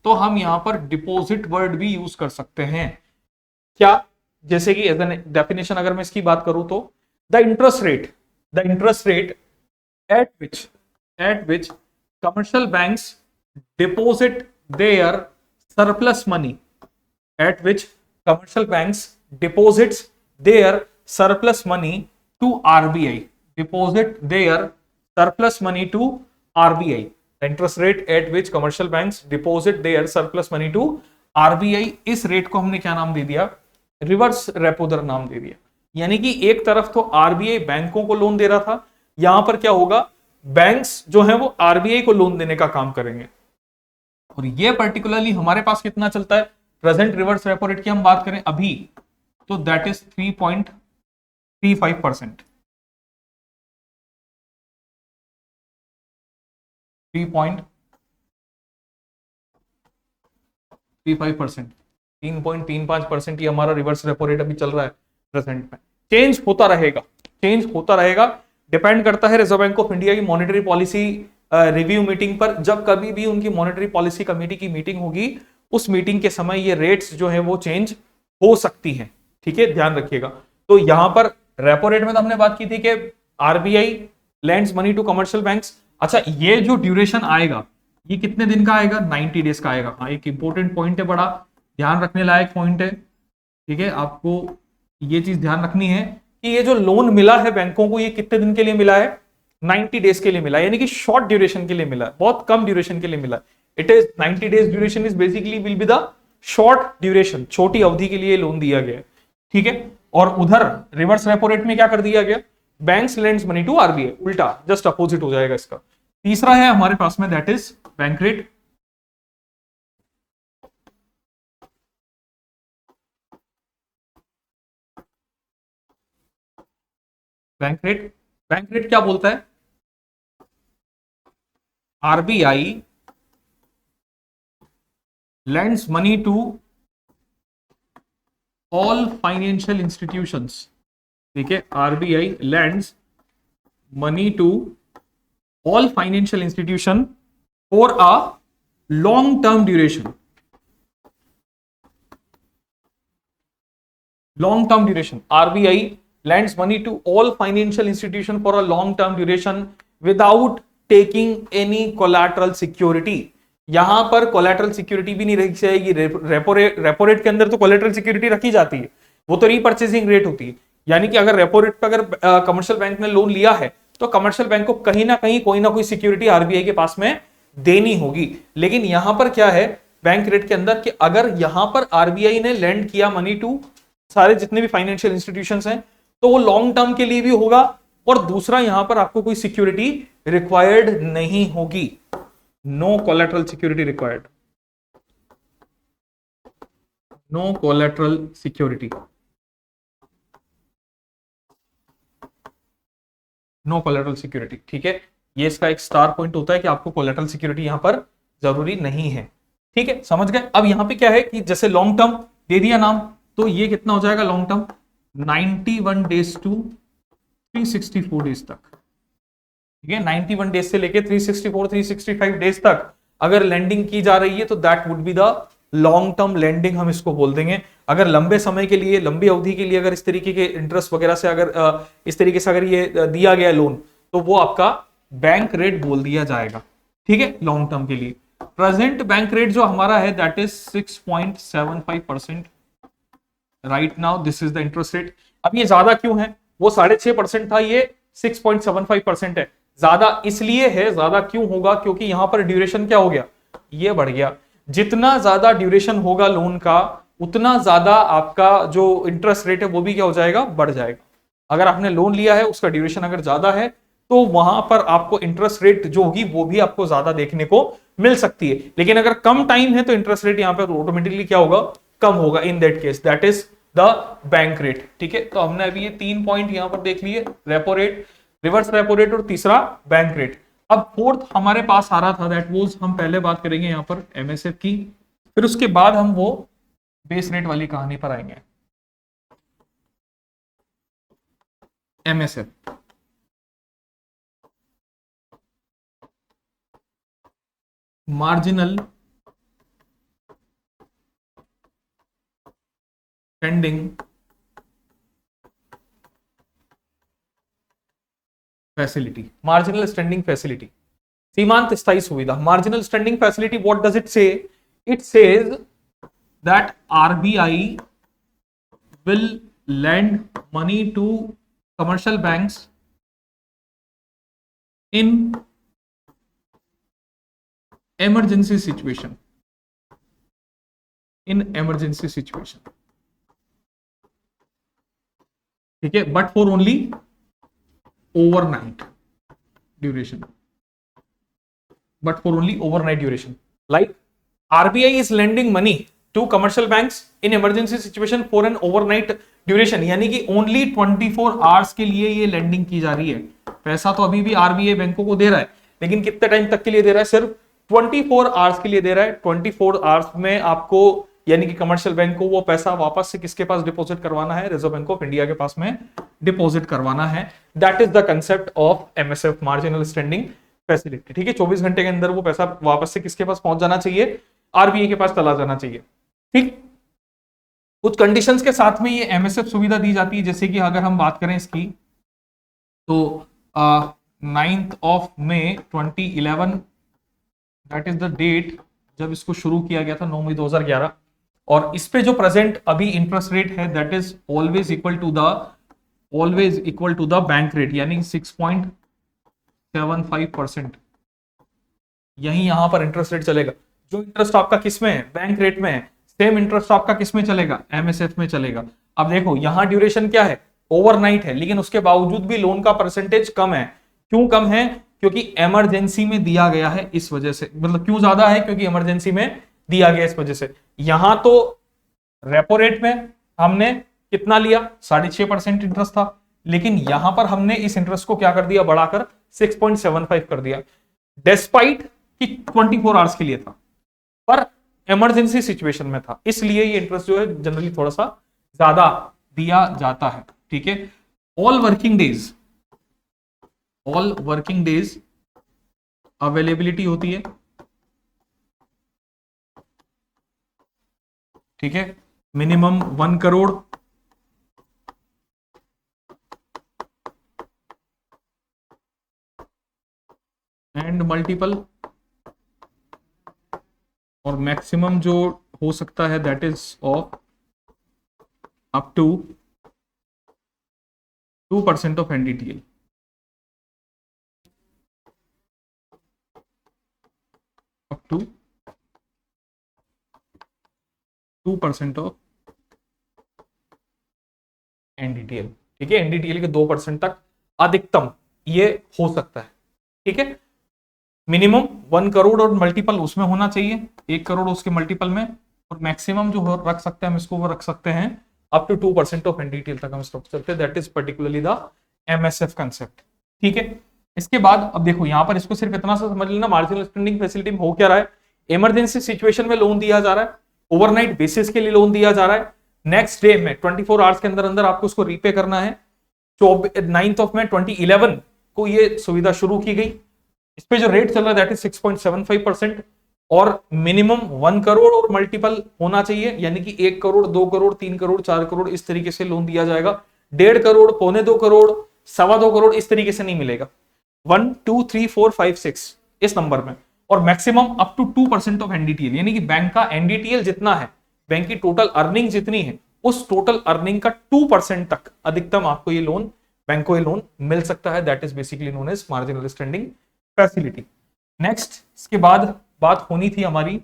तो हम यहां पर डिपॉजिट वर्ड भी यूज कर सकते हैं। क्या? जैसे कि एज एन डेफिनेशन अगर मैं इसकी बात करूं तो the interest rate at which commercial banks deposit their surplus money, at which commercial banks deposits their surplus money to RBI, deposit their surplus money to RBI. The interest rate at which commercial banks deposit their surplus money to RBI, इस rate को हमने क्या नाम दे दिया? Reverse repo दर नाम दे दिया। यानी कि एक तरफ तो आरबीआई बैंकों को लोन दे रहा था, यहां पर क्या होगा? बैंक्स जो है वो आरबीआई को लोन देने का काम करेंगे। और ये पर्टिकुलरली हमारे पास कितना चलता है? प्रेजेंट रिवर्स रेपो रेट की हम बात करें अभी तो दैट इज 3.35%। 3.35%, 3.35% ये हमारा रिवर्स रेपो रेट अभी चल रहा है प्रेजेंट में। चेंज होता रहेगा, चेंज होता रहेगा, डिपेंड करता है रिजर्व बैंक ऑफ इंडिया की मॉनेटरी पॉलिसी रिव्यू मीटिंग पर। जब कभी भी उनकी मॉनेटरी पॉलिसी कमेटी की मीटिंग होगी, उस मीटिंग के समय ये रेट्स जो है वो चेंज हो सकती हैं। ठीक है, ध्यान रखिएगा। तो यहां पर रेपो रेट में तो हमने बात की थी कि RBI lends money to commercial banks. अच्छा, ये जो ड्यूरेशन आएगा ये कितने दिन का आएगा? 90 डेज का आएगा। हाँ, एक इंपॉर्टेंट पॉइंट है, बड़ा ध्यान रखने लायक पॉइंट है। ठीक है, आपको ये चीज ध्यान रखनी है कि ये जो लोन मिला है बैंकों को, ये कितने दिन के लिए मिला है? 90 डेज के लिए मिला है, यानी कि शॉर्ट ड्यूरेशन के लिए मिला है, बहुत कम ड्यूरेशन के लिए मिला है। It is 90 days duration is basically will be the short duration, छोटी अवधि के लिए लोन दिया गया है। ठीक है, और उधर रिवर्स रेपो रेट में क्या कर दिया गया? Banks lends money to RBI, उल्टा जस्ट अपोजिट हो जाएगा इसका। तीसरा है हमारे पास में that is bank rate. Bank rate, bank rate क्या बोलता है? RBI lends money to all financial institutions। ठीक है, RBI lends money to all financial institution for a long term duration, long term duration। RBI lends money to all financial institution for a long term duration without taking any collateral security। यहां पर collateral security भी नहीं रखी जाएगी। Repo rate के अंदर तो collateral security रखी जाती है, वो तो रीपर्चेसिंग रेट होती है। यानी कि अगर रेपो रेट पर अगर कमर्शियल बैंक ने लोन लिया है तो कमर्शियल बैंक को कहीं ना कहीं कोई ना कोई सिक्योरिटी आरबीआई के पास में देनी होगी। लेकिन यहां पर क्या है बैंक रेट के अंदर कि अगर यहां पर आरबीआई ने लैंड किया मनी टू सारे जितने भी फाइनेंशियल इंस्टीट्यूशंस हैं तो वो लॉन्ग टर्म के लिए भी होगा, और दूसरा यहां पर आपको कोई सिक्योरिटी रिक्वायर्ड नहीं होगी। No collateral security required, no collateral security, no collateral security। ठीक है, ये इसका एक स्टार पॉइंट होता है कि आपको कोलेटरल सिक्योरिटी यहां पर जरूरी नहीं है। ठीक है, समझ गए। अब यहां पे क्या है कि जैसे लॉन्ग टर्म दे दिया नाम, तो ये कितना हो जाएगा long term? 91 days to 364 days तक। ठीक है, 91 डेज से लेके 365 डेज तक अगर लैंडिंग की जा रही है तो that would be the long term lending हम इसको बोल देंगे। अगर लंबे समय के लिए, लंबी अवधि के लिए अगर इस तरीके के इंटरेस्ट वगैरह से अगर इस तरीके से अगर ये दिया गया लोन, तो वो आपका बैंक रेट बोल दिया जाएगा, ठीक है, लॉन्ग टर्म के लिए। प्रेजेंट बैंक रेट जो हमारा है that is 6.75% right now, this is the interest rate. अब ये ज्यादा क्यों है, वो 6.5% था, ये 6.75% है। ज्यादा इसलिए है, ज्यादा क्यों होगा, क्योंकि यहां पर ड्यूरेशन क्या हो गया, ये बढ़ गया। जितना ज्यादा ड्यूरेशन होगा लोन का, उतना ज्यादा आपका जो इंटरेस्ट रेट है वो भी क्या हो जाएगा, बढ़ जाएगा। अगर आपने लोन लिया है, उसका ड्यूरेशन अगर ज्यादा है, तो वहां पर आपको इंटरेस्ट रेट जो होगी वो भी आपको ज्यादा देखने को मिल सकती है। लेकिन अगर कम टाइम है तो इंटरेस्ट रेट यहां पर ऑटोमेटिकली क्या होगा, कम होगा। In that case that is the bank rate, ठीक है। तो हमने अभी ये 3 पॉइंट यहां पर देख लिए, repo rate, reverse repo rate और तीसरा बैंक रेट। अब फोर्थ हमारे पास आ रहा था, दैट वाज, हम पहले बात करेंगे यहां पर एमएसएफ की, फिर उसके बाद हम वो बेस रेट वाली कहानी पर आएंगे। MSF, marginal standing facility, marginal standing facility, सीमांत स्थायी सुविधा। Marginal standing facility, what does it say, it says that RBI will lend money to commercial banks in emergency situation, in emergency situation, ठीक है, but for only overnight duration, but for only overnight duration, like RBI is lending money to commercial banks in emergency situation for an overnight duration, यानी कि only 24 hours के लिए ये lending की जा रही है। पैसा तो अभी भी आरबीआई बैंकों को दे रहा है, लेकिन कितने टाइम तक के लिए दे रहा है, सिर्फ 24 आवर्स के लिए दे रहा है। 24 आवर्स में आपको, यानी कि कमर्शियल बैंक को वो पैसा वापस से किसके पास डिपॉजिट करवाना है, रिजर्व बैंक ऑफ इंडिया के पास में डिपॉजिट करवाना है। That is the concept of MSF, marginal standing facility, ठीक है। 24 घंटे के अंदर वो पैसा वापस से किसके पास पहुंच जाना चाहिए, आरबीआई के पास चला जाना चाहिए, ठीक। कुछ कंडीशंस के साथ में ये एमएसएफ सुविधा दी जाती है, जैसे कि अगर हम बात करें इसकी, तो 9th of May 2011 that is the date जब इसको शुरू किया गया था, 9 मई 2011। और इस पे जो प्रेजेंट अभी इंटरेस्ट रेट है that is always equal to the bank rate, यानी 6.75%। यही यहां पर इंटरेस्ट रेट चलेगा। जो इंटरेस्ट आपका किस में है, बैंक रेट में है, सेम इंटरेस्ट आपका किस में चलेगा, एमएसएफ में चलेगा। अब देखो यहां ड्यूरेशन क्या है, ओवरनाइट है, लेकिन उसके बावजूद भी लोन का परसेंटेज कम है। क्यों कम है, क्योंकि इमरजेंसी में दिया गया है, इस वजह से। मतलब क्यों ज्यादा है, क्योंकि इमरजेंसी में दिया गया इस वजह से। यहां तो रेपो रेट में हमने कितना लिया, 6.5% इंटरेस्ट था, लेकिन यहां पर हमने इस इंटरेस्ट को क्या कर दिया, बढ़ाकर 6.75 कर दिया, डिस्पाइट कि 24 आवर्स के लिए था, पर इमरजेंसी सिचुएशन में था, इसलिए ये इंटरेस्ट जो है जनरली थोड़ा सा ज्यादा दिया जाता है, ठीक है। ऑल वर्किंग डेज अवेलेबिलिटी होती है, ठीक है। मिनिमम 1 करोड़, एंड मल्टीपल, और मैक्सिमम जो हो सकता है that is of up to 2% of NDTL, up to 2% of NDTL, ठीक है। एनडीटीएल के 2% तक अधिकतम ये हो सकता है, ठीक है। मिनिमम 1 करोड़ और मल्टीपल उसमें होना चाहिए, 1 करोड़ उसके मल्टीपल में, और मैक्सिमम जो रख सकते हैं हम इसको, वो रख सकते हैं अप टू 2% ऑफ एनडीटीएल तक हम इसको रख सकते हैं। That is particularly the MSF concept, ठीक है। इसके बाद अब देखो यहां पर इसको सिर्फ इतना सा समझ लेना, मार्जिनल स्टैंडिंग फैसिलिटी में हो क्या रहा है, इमरजेंसी सिचुएशन में लोन दिया जा रहा है, ओवरनाइट बेसिस के लिए लोन दिया जा रहा है, नेक्स्ट डे में 24 आवर्स के अंदर अंदर आपको उसको रीपे करना है। 9th ऑफ मई 2011 को ये सुविधा शुरू की गई। इस पे जो रेट चल रहा है दैट इज 6.75%। और मिनिमम 1 करोड़ और मल्टीपल होना चाहिए, यानी कि 1 करोड़, 2 करोड़, 3 करोड़, 4 करोड़, इस तरीके से लोन दिया जाएगा। 1.5 करोड़, 2.25 करोड़, 2.25 करोड़, इस तरीके से नहीं मिलेगा। 1 2 3 4 5 6 इस नंबर में। और maximum up to 2% of NDTL, यानी कि बैंक का एनडीटीएल जितना है, बैंक की टोटल अर्निंग जितनी है, उस टोटल अर्निंग का 2% तक अधिकतम आपको ये लोन, बैंक को ये लोन मिल सकता है। That is basically known as marginal standing facility. Next, इसके बाद बात होनी थी हमारी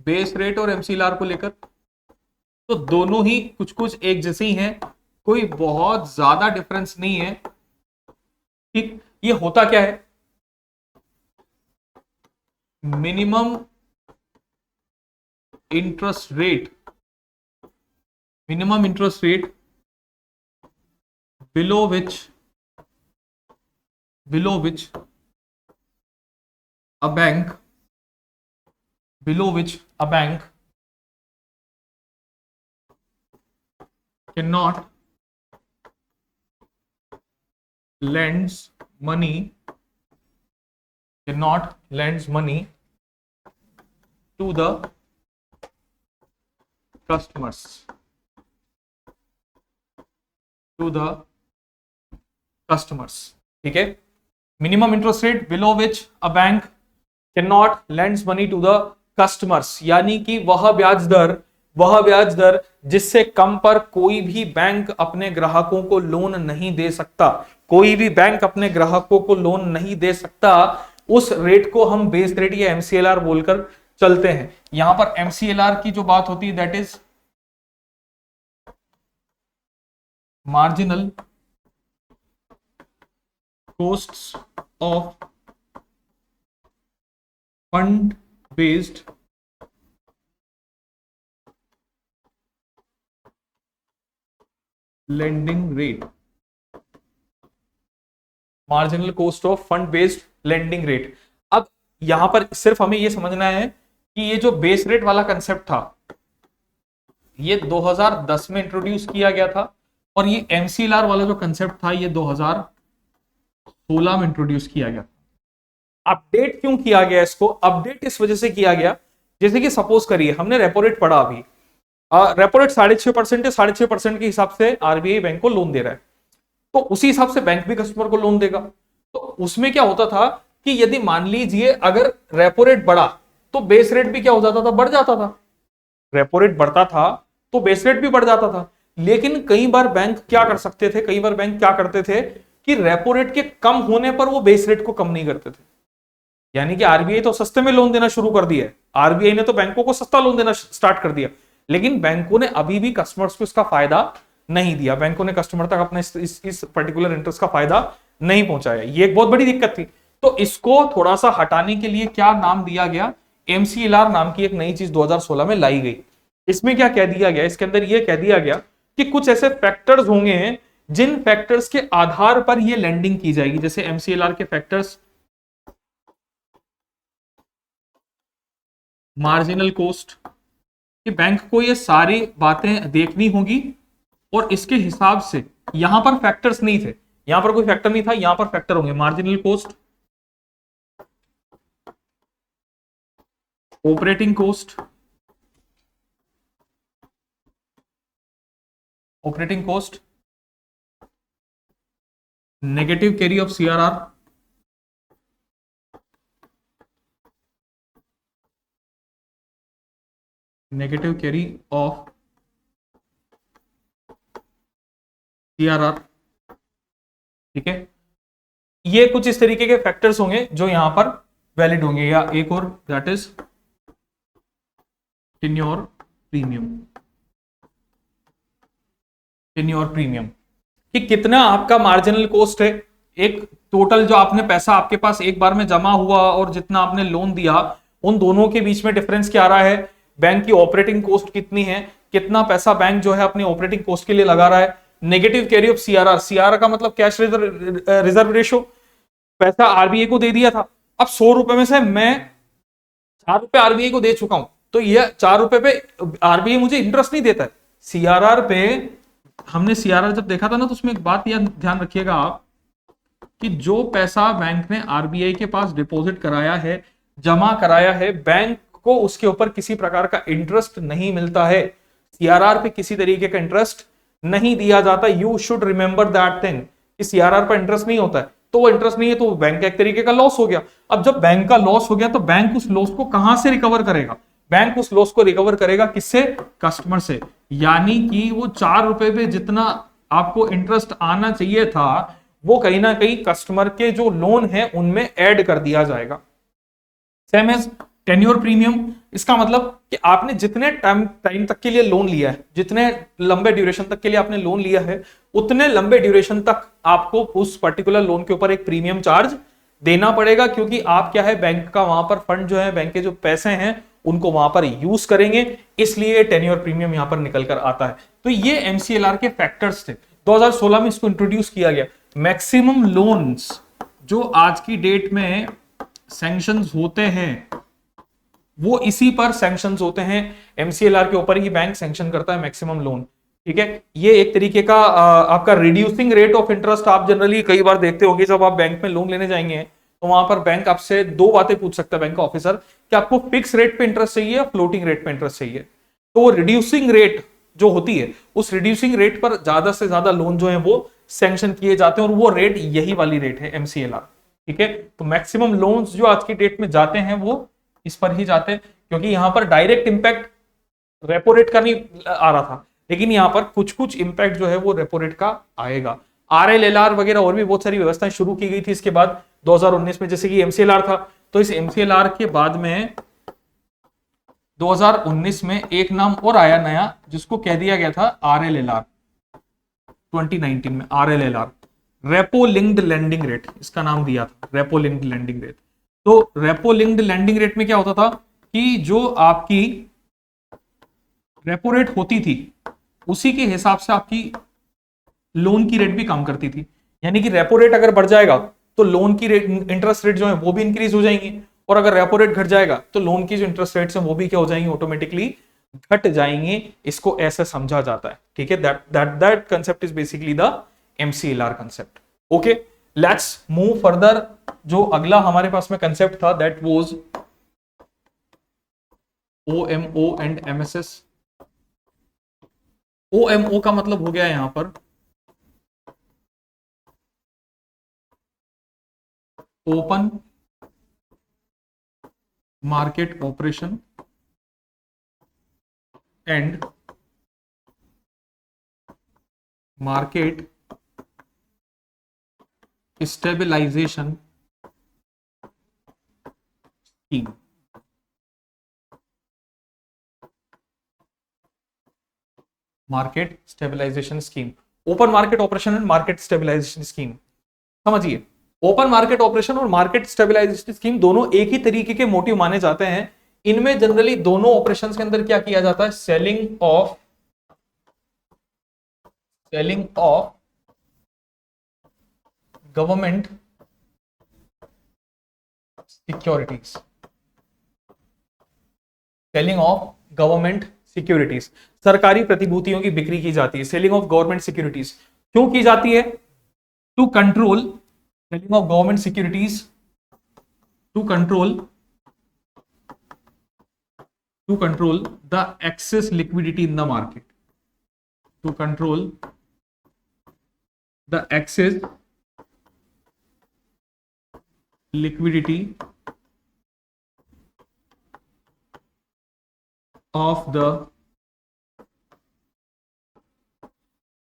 बेस रेट और एमसीएलआर को लेकर। तो दोनों ही कुछ कुछ एक जैसे ही हैं, कोई बहुत ज्यादा डिफरेंस नहीं है। ठीक, ये होता क्या है, minimum interest rate, minimum interest rate below which a bank cannot lends money to the customers, ठीक है। Minimum interest rate below which a bank can not lends money to the customers, यानी कि वह ब्याज दर जिससे कम पर कोई भी बैंक अपने ग्राहकों को लोन नहीं दे सकता, कोई भी बैंक अपने ग्राहकों को लोन नहीं दे सकता, उस रेट को हम बेस रेट या एमसीएलआर बोलकर चलते हैं। यहां पर एमसीएलआर की जो बात होती है, that is marginal costs of fund based lending rate, marginal cost of fund based lending rate. अब यहां पर सिर्फ हमें यह समझना है कि ये जो बेस रेट वाला कंसेप्ट था, ये 2010 में इंट्रोड्यूस किया गया था, और ये एमसीएलआर वाला जो कंसेप्ट था, ये 2016 में इंट्रोड्यूस किया गया। अपडेट क्यों किया गया इसको? अपडेट इस वजह से किया गया, जैसे कि सपोज करिए हमने रेपो रेट पढ़ा अभी, रेपो रेट 6.5% है, 6.5% के हिसाब से आरबीआई बैंक को लोन दे रहा है, तो उसी हिसाब से बैंक भी कस्टमर को लोन देगा। तो उसमें क्या होता था कि यदि मान लीजिए अगर रेपो रेट बढ़ा तो बेस रेट भी क्या हो जाता था, बढ़ जाता था। रेपो रेट बढ़ता था तो बेस रेट भी बढ़ जाता था। लेकिन कई बार बैंक क्या करते थे कि रेपो रेट के कम होने पर वो बेस रेट को कम नहीं करते थे। यानी कि आरबीआई तो सस्ते में लोन देना शुरू कर दिया है, आरबीआई ने तो बैंकों को सस्ता लोन देना स्टार्ट कर दिया, लेकिन बैंकों ने अभी भी कस्टमर्स को इसका फायदा नहीं दिया, बैंकों ने कस्टमर तक अपने इस पर्टिकुलर इंटरेस्ट का फायदा नहीं पहुंचाया। ये एक बहुत बड़ी दिक्कत थी। तो इसको थोड़ा सा हटाने के लिए क्या नाम दिया गया, एमसीएलआर नाम की एक नई चीज 2016 में लाई गई। इसमें क्या कह दिया गया, इसके अंदर यह कह दिया गया कि कुछ ऐसे फैक्टर्स होंगे जिन फैक्टर्स के आधार पर यह लेंडिंग की जाएगी। जैसे एमसीएलआर के फैक्टर्स, मार्जिनल कॉस्ट, कि बैंक को ये सारी बातें देखनी होगी, और इसके हिसाब से यहां पर फैक्टर्स नहीं थे, यहां पर कोई फैक्टर नहीं था, यहां पर फैक्टर होंगे। Marginal cost, operating cost, negative carry off CRR, negative carry off CRR, ठीक है। ये कुछ इस तरीके के फैक्टर्स होंगे जो यहां पर वैलिड होंगे। या एक और, दैट इज टेन्योर प्रीमियम, कि कितना आपका मार्जिनल कॉस्ट है, एक टोटल जो आपने पैसा आपके पास एक बार में जमा हुआ और जितना आपने लोन दिया, उन दोनों के बीच में डिफरेंस क्या आ रहा है, बैंक की ऑपरेटिंग कॉस्ट कितनी है, कितना पैसा बैंक जो है अपनी ऑपरेटिंग कॉस्ट के लिए लगा रहा है। Negative carry off CRR, CRR का मतलब कैश रिजर्व रेशो, पैसा आरबीआई को दे दिया था, अब 100 रुपए में से मैं 4 रुपए आरबीआई को दे चुका हूं, तो यह 4 रुपए पे आरबीआई मुझे इंटरेस्ट नहीं देता है। सीआरआर पे हमने सीआरआर जब देखा था ना, तो उसमें एक बात ध्यान रखिएगा आप, कि जो पैसा बैंक ने आरबीआई के पास डिपॉजिट कराया है, जमा कराया है, बैंक को उसके ऊपर किसी प्रकार का इंटरेस्ट नहीं मिलता है, सीआरआर पे किसी तरीके का इंटरेस्ट नहीं दिया जाता। You should remember that thing कि सीआरआर पर इंटरेस्ट नहीं होता है, तो वो इंटरेस्ट नहीं है तो बैंक का एक तरीके का लॉस हो गया। अब जब बैंक का लॉस हो गया तो बैंक उस लॉस को कहां से रिकवर करेगा? बैंक उस लॉस को रिकवर करेगा किससे? कस्टमर से। यानी कि वो 4 रुपए पे जितना आपको इंटरेस्ट आना चाहिए था वो कहीं ना कहीं कस्टमर के जो लोन है उनमें ऐड कर दिया जाएगा। सेम एज टेन्योर प्रीमियम, इसका मतलब कि आपने जितने टाइम तक के लिए लोन लिया है, जितने लंबे ड्यूरेशन तक के लिए आपने लोन लिया है, उतने लंबे ड्यूरेशन तक आपको उस पर्टिकुलर लोन के ऊपर एक प्रीमियम चार्ज देना पड़ेगा, क्योंकि आप क्या है, बैंक का वहां पर फंड जो है, बैंक के जो पैसे हैं उनको वहां पर यूज करेंगे, इसलिए टेन्योर प्रीमियम यहां पर निकल कर आता है। तो ये एमसीएलआर के फैक्टर्स थे। 2016 में इसको इंट्रोड्यूस किया गया। मैक्सिमम लोन्स जो आज की डेट में सैंक्शंस होते हैं वो इसी पर सैंक्शंस होते हैं, एमसीएलआर के ऊपर ही बैंक सैंक्शन करता है मैक्सिमम लोन। ठीक है, ये एक तरीके का आपका रिड्यूसिंग रेट ऑफ इंटरेस्ट। आप जनरली कई बार देखते होंगे जब आप बैंक में लोन लेने जाएंगे तो वहां पर बैंक आपसे 2 बातें पूछ सकता है, बैंक का ऑफिसर, कि आपको फिक्स रेट पे इंटरेस्ट चाहिए या फ्लोटिंग रेट पे इंटरेस्ट चाहिए। तो वो रिड्यूसिंग रेट जो होती है, उस रिड्यूसिंग रेट पर ज्यादा से ज्यादा लोन जो है वो सैंक्शन किए जाते हैं, और वो रेट यही वाली रेट है एमसीएलआर। ठीक है, तो मैक्सिमम लोन्स जो आज की डेट में जाते हैं वो इस पर ही जाते हैं, क्योंकि यहां पर डायरेक्ट इंपैक्ट रेपो रेट का नहीं आ रहा था, लेकिन यहां पर कुछ कुछ इंपैक्ट जो है वो रेपो रेट का आएगा। आरएलएलआर वगैरह और भी बहुत सारी व्यवस्थाएं शुरू की गई थी इसके बाद 2019 में, जैसे कि एमसीएलआर था। तो इस एमसीएलआर के बाद में 2019 में एक नाम और आया नया, जिसको कह दिया गया था आरएलएलआर। 2019 में RLLR, repo linked landing rate, इसका नाम दिया था रेपो लिंक्ड लैंडिंग रेट। तो रेपो लिंक्ड लैंडिंग रेट में क्या होता था कि जो आपकी रेपो रेट होती थी उसी के हिसाब से आपकी लोन की रेट भी काम करती थी। यानी कि रेपो रेट अगर बढ़ जाएगा तो लोन की रेट, इंटरेस्ट रेट जो है वो भी इंक्रीज हो जाएंगी, और अगर रेपो रेट घट जाएगा तो लोन की जो इंटरेस्ट रेट्स हैं वो भी क्या हो जाएंगी, ऑटोमेटिकली घट जाएंगे। इसको ऐसे समझा जाता है। ठीक है, that concept is basically the MCLR concept. Okay, let's move further. जो अगला हमारे पास में कंसेप्ट था that was OMO and MSS. OMO का मतलब हो गया यहां पर open market operation and market stabilization scheme. Market stabilization scheme, open market operation and market stabilization scheme. समझिए, ओपन मार्केट ऑपरेशन और मार्केट स्टेबलाइजेशन स्कीम दोनों एक ही तरीके के मोटिव माने जाते हैं। इनमें जनरली दोनों ऑपरेशंस के अंदर क्या किया जाता है, selling of government securities, selling of government securities, सरकारी प्रतिभूतियों की बिक्री की जाती है। सेलिंग ऑफ गवर्नमेंट सिक्योरिटीज क्यों की जाती है? To control, selling of government securities to control the excess liquidity in the market, to control the excess liquidity of the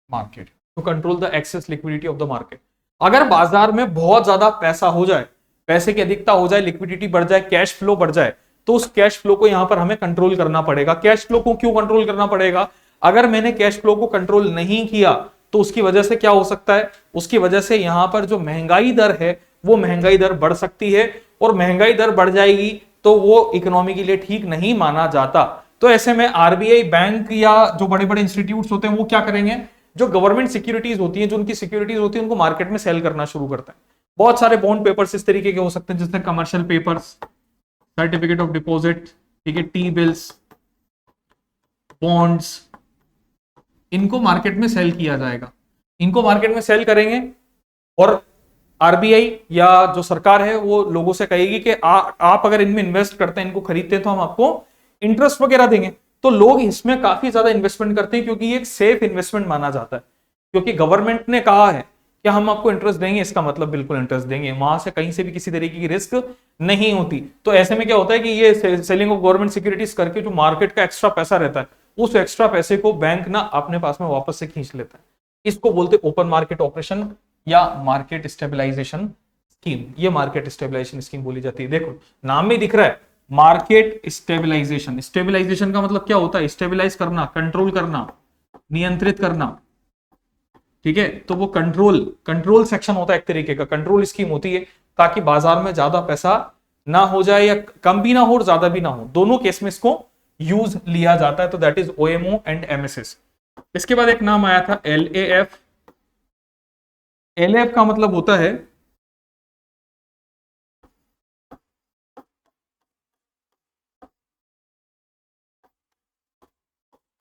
market, to control the excess liquidity of the market। अगर बाजार में बहुत ज्यादा पैसा हो जाए, पैसे की अधिकता हो जाए, लिक्विडिटी बढ़ जाए, कैश फ्लो बढ़ जाए, तो उस कैश फ्लो को यहां पर हमें कंट्रोल करना पड़ेगा। कैश फ्लो को क्यों कंट्रोल करना पड़ेगा? अगर मैंने कैश फ्लो को कंट्रोल नहीं किया तो उसकी वजह से क्या हो सकता है, उसकी वजह से यहां पर जो महंगाई दर है वो महंगाई दर बढ़ सकती है, और महंगाई दर बढ़ जाएगी तो वो इकोनॉमी के लिए ठीक नहीं माना जाता। तो ऐसे में आरबीआई, बैंक या जो बड़े बड़े इंस्टीट्यूट्स होते हैं वो क्या करेंगे, जो गवर्नमेंट सिक्योरिटीज होती हैं, जो उनकी सिक्योरिटीज होती है, उनको मार्केट में सेल करना शुरू करते हैं। बहुत सारे बॉन्ड पेपर्स इस तरीके के हो सकते हैं, जैसे commercial papers, certificate of deposit, ठीक है, टी बिल्स, बॉन्ड्स, इनको मार्केट में सेल किया जाएगा। इनको मार्केट में सेल करेंगे और आरबीआई या जो सरकार है वो लोगों से कहेगी कि आप अगर इनमें इन्वेस्ट करते हैं, इनको खरीदते हैं, तो हम आपको इंटरेस्ट वगैरह देंगे। तो लोग इसमें काफी ज्यादा इन्वेस्टमेंट करते हैं क्योंकि ये एक सेफ इन्वेस्टमेंट माना जाता है, क्योंकि गवर्नमेंट ने कहा है कि हम आपको इंटरेस्ट देंगे, इसका मतलब बिल्कुल इंटरेस्ट देंगे, वहां से कहीं से भी किसी तरीके की रिस्क नहीं होती। तो ऐसे में क्या होता है कि ये सेलिंग ऑफ गवर्नमेंट सिक्योरिटीज करके जो मार्केट का एक्स्ट्रा पैसा रहता है, उस एक्स्ट्रा पैसे को बैंक ना अपने पास में वापस से खींच लेता है। इसको बोलते ओपन मार्केट ऑपरेशन या मार्केट स्टेबलाइजेशन स्कीम। ये मार्केट स्टेबलाइजेशन स्कीम बोली जाती है। देखो नाम में दिख रहा है मार्केट स्टेबलाइजेशन। स्टेबलाइजेशन का मतलब क्या होता है? स्टेबलाइज करना, कंट्रोल करना, नियंत्रित करना। ठीक है, तो वो कंट्रोल सेक्शन होता है, एक तरीके का कंट्रोल स्कीम होती है, ताकि बाजार में ज्यादा पैसा ना हो जाए, या कम भी ना हो और ज्यादा भी ना हो, दोनों केस में इसको यूज लिया जाता है। तो that is OMO and MSS. इसके बाद एक नाम आया था एलएएफ। एलएएफ का मतलब होता है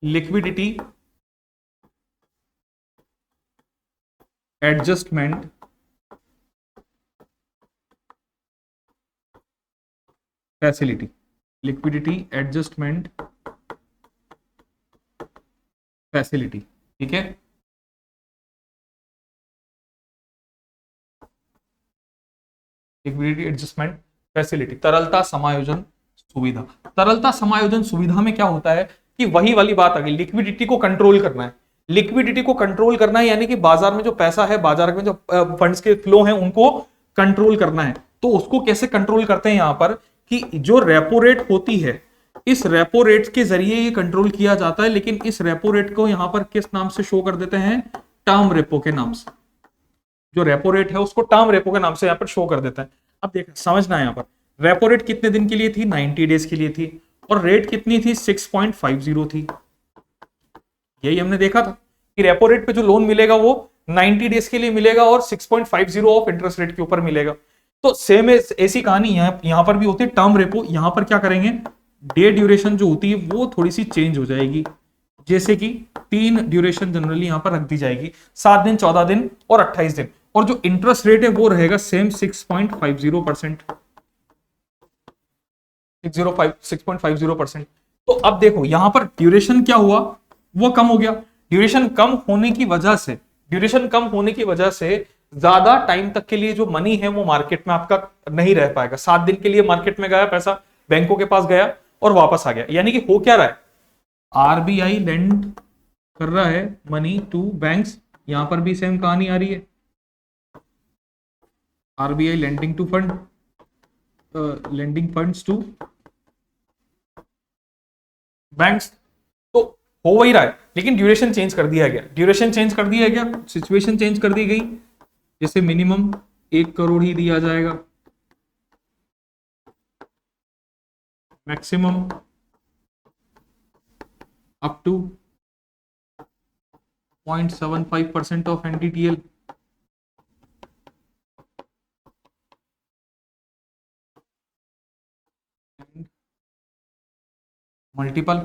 liquidity adjustment facility. Liquidity adjustment facility. ठीक है, लिक्विडिटी एडजस्टमेंट फैसिलिटी, तरलता समायोजन सुविधा। तरलता समायोजन सुविधा में क्या होता है कि वही वाली बात आ गई, लिक्विडिटी को कंट्रोल करना है। लिक्विडिटी को कंट्रोल करना है यानी कि बाजार में जो पैसा है, बाजार में जो फंड्स के फ्लो हैं, उनको कंट्रोल करना है। तो उसको कैसे कंट्रोल करते हैं यहां पर कि जो रेपो रेट होती है, इस रेपो रेट के जरिए ये कंट्रोल किया जाता है। लेकिन इस रेपो रेट को यहां पर किस नाम से शो कर देते हैं? टर्म रेपो के नाम से। जो रेपो रेट है उसको टर्म रेपो के नाम से यहां पर शो कर देता है। अब देख समझना है, यहां पर रेपो रेट कितने दिन के लिए थी? 90 डेज के लिए थी। और रेट कितनी थी? 6.50 थी। यही हमने देखा था कि रेपो रेट पे जो लोन मिलेगा वो 90 डेज के लिए मिलेगा और 6.50 ऑफ इंटरेस्ट रेट के ऊपर मिलेगा। तो सेम ऐसी कहानी यहां पर भी होती है। टर्म रेपो यहां पर क्या करेंगे, डे ड्यूरेशन जो होती है वो थोड़ी सी चेंज हो जाएगी। जैसे कि 3 ड्यूरेशन जनरली यहां पर रख दी जाएगी, 7 दिन, 14 दिन और 28 दिन। और जो इंटरेस्ट रेट है वो रहेगा सेम 6.50%। 6.50%। तो अब देखो यहां पर ड्यूरेशन क्या हुआ, वो कम हो गया। ड्यूरेशन कम होने की वजह से ज्यादा टाइम तक के लिए जो मनी है वो मार्केट में आपका नहीं रह पाएगा। 7 दिन के लिए मार्केट में गया पैसा, बैंकों के पास गया और वापस आ गया। यानी कि हो क्या रहा है, आरबीआई लेंड कर रहा है मनी टू बैंक्स। यहां पर भी सेम कहानी आ रही है, RBI lending to fund, lending funds to banks. तो हो वही रहा है, लेकिन ड्यूरेशन चेंज कर दिया गया। सिचुएशन चेंज कर दी गई। जैसे मिनिमम 1 करोड़ ही दिया जाएगा, maximum up to 0.75% of NDTL. Multiple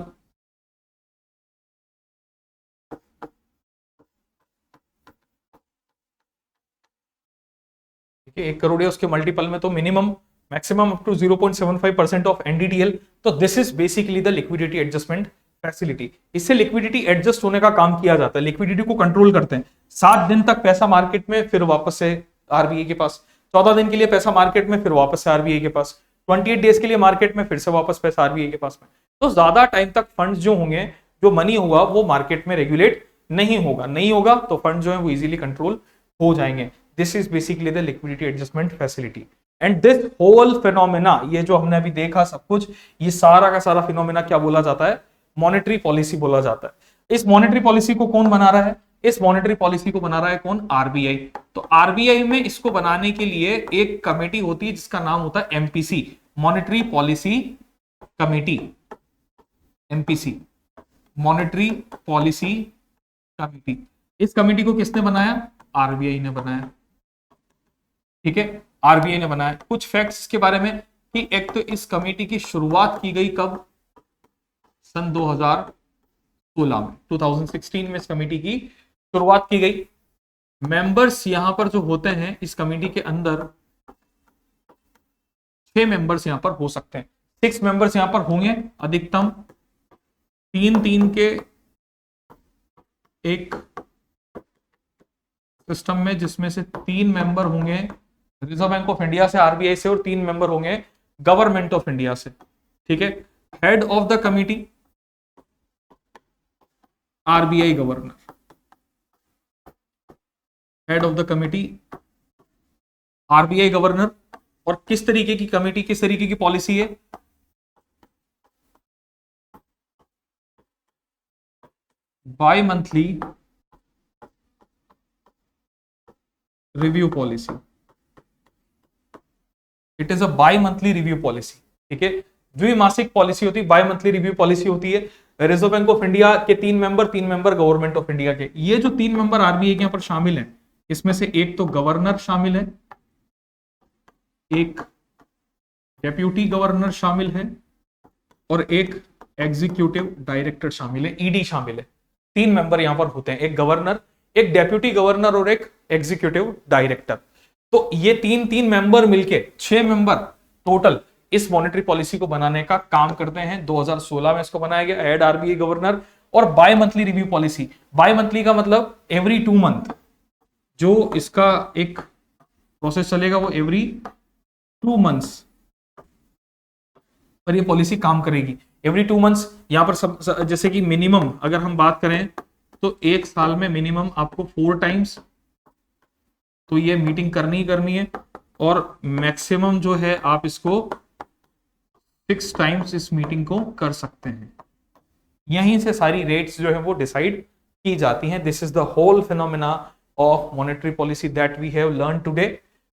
ठीक है, 1 करोड़ है उसके मल्टीपल में, तो minimum maximum up to 0.75% of NDTL. तो this is basically the liquidity adjustment facility. इससे लिक्विडिटी एडजस्ट होने का काम किया जाता है, लिक्विडिटी को कंट्रोल करते हैं। 7 दिन तक पैसा मार्केट में, फिर वापस से आरबीआई के पास। 14 दिन के लिए पैसा मार्केट में, फिर वापस से आरबीआई के पास। 28 डेज के लिए मार्केट में, फिर से वापस पैसा आरबीआई के पास में। तो ज्यादा टाइम तक फंड्स जो होंगे, जो मनी होगा, वो मार्केट में रेगुलेट नहीं होगा तो फंड जो है वो इजीली कंट्रोल हो जाएंगे। This is basically the liquidity adjustment facility. And this whole phenomena, ये जो हमने अभी देखा सब कुछ, ये सारा का सारा फिनोमेना क्या बोला जाता है? मॉनेटरी पॉलिसी बोला जाता है। इस मॉनेटरी पॉलिसी को कौन बना रहा है? इस मॉनेटरी पॉलिसी को बना रहा है कौन? आरबीआई। तो आरबीआई में इसको बनाने के लिए एक कमेटी होती है जिसका नाम होता है MPC, monetary policy committee. MPC, monetary policy committee. इस कमेटी को किसने बनाया? आरबीआई ने बनाया। ठीक है, आरबीआई ने बनाया। कुछ फैक्ट्स के बारे में कि एक तो इस कमेटी की शुरुआत की गई कब? सन 2016 में, 2016 में इस कमेटी की शुरुआत की गई। मेंबर्स यहां पर जो होते हैं इस कमेटी के अंदर 6 मेंबर्स यहां पर हो सकते हैं, 6 मेंबर्स यहां पर होंगे अधिकतम, 3-3 के एक सिस्टम में, जिसमें से 3 मेंबर होंगे रिजर्व बैंक ऑफ इंडिया से, आरबीआई से, और 3 मेंबर होंगे गवर्नमेंट ऑफ इंडिया से। ठीक है, head of the committee RBI governor, head of the committee RBI governor. और किस तरीके की कमेटी, किस तरीके की पॉलिसी है, bimonthly review policy, it is a bimonthly review policy. ठीक है, द्विमासिक पॉलिसी होती है, बाय मंथली रिव्यू पॉलिसी होती है। रिजर्व बैंक ऑफ इंडिया के 3 मेंबर गवर्नमेंट ऑफ इंडिया के। ये जो 3 मेंबर आरबीआई के यहां पर शामिल हैं, इसमें से एक तो गवर्नर शामिल है, एक डेप्यूटी गवर्नर शामिल है, और एक एग्जीक्यूटिव डायरेक्टर शामिल है, ईडी शामिल है। 3 मेंबर यहां पर होते हैं, एक गवर्नर, एक डेप्यूटी गवर्नर और एक एग्जीक्यूटिव डायरेक्टर। तो ये 3 मेंबर मिलके 6 मेंबर टोटल इस मॉनेटरी पॉलिसी को बनाने का काम करते हैं। 2016 में इसको बनाया गया, हेड आरबीआई गवर्नर। और bimonthly review policy, bimonthly का मतलब एवरी 2 मंथ जो इसका एक प्रोसेस चलेगा, वो एवरी 2 मंथ्स पर ये पॉलिसी काम करेगी। एवरी 2 मंथ्स यहां पर सब, जैसे कि मिनिमम अगर हम बात करें तो एक साल में मिनिमम आपको 4 टाइम्स तो ये मीटिंग करनी ही करनी है, और मैक्सिमम जो है आप इसको 6 टाइम्स इस मीटिंग को कर सकते हैं। यहीं से सारी रेट्स जो है वो डिसाइड की जाती हैं। This is the whole phenomena of monetary policy that we have learn today.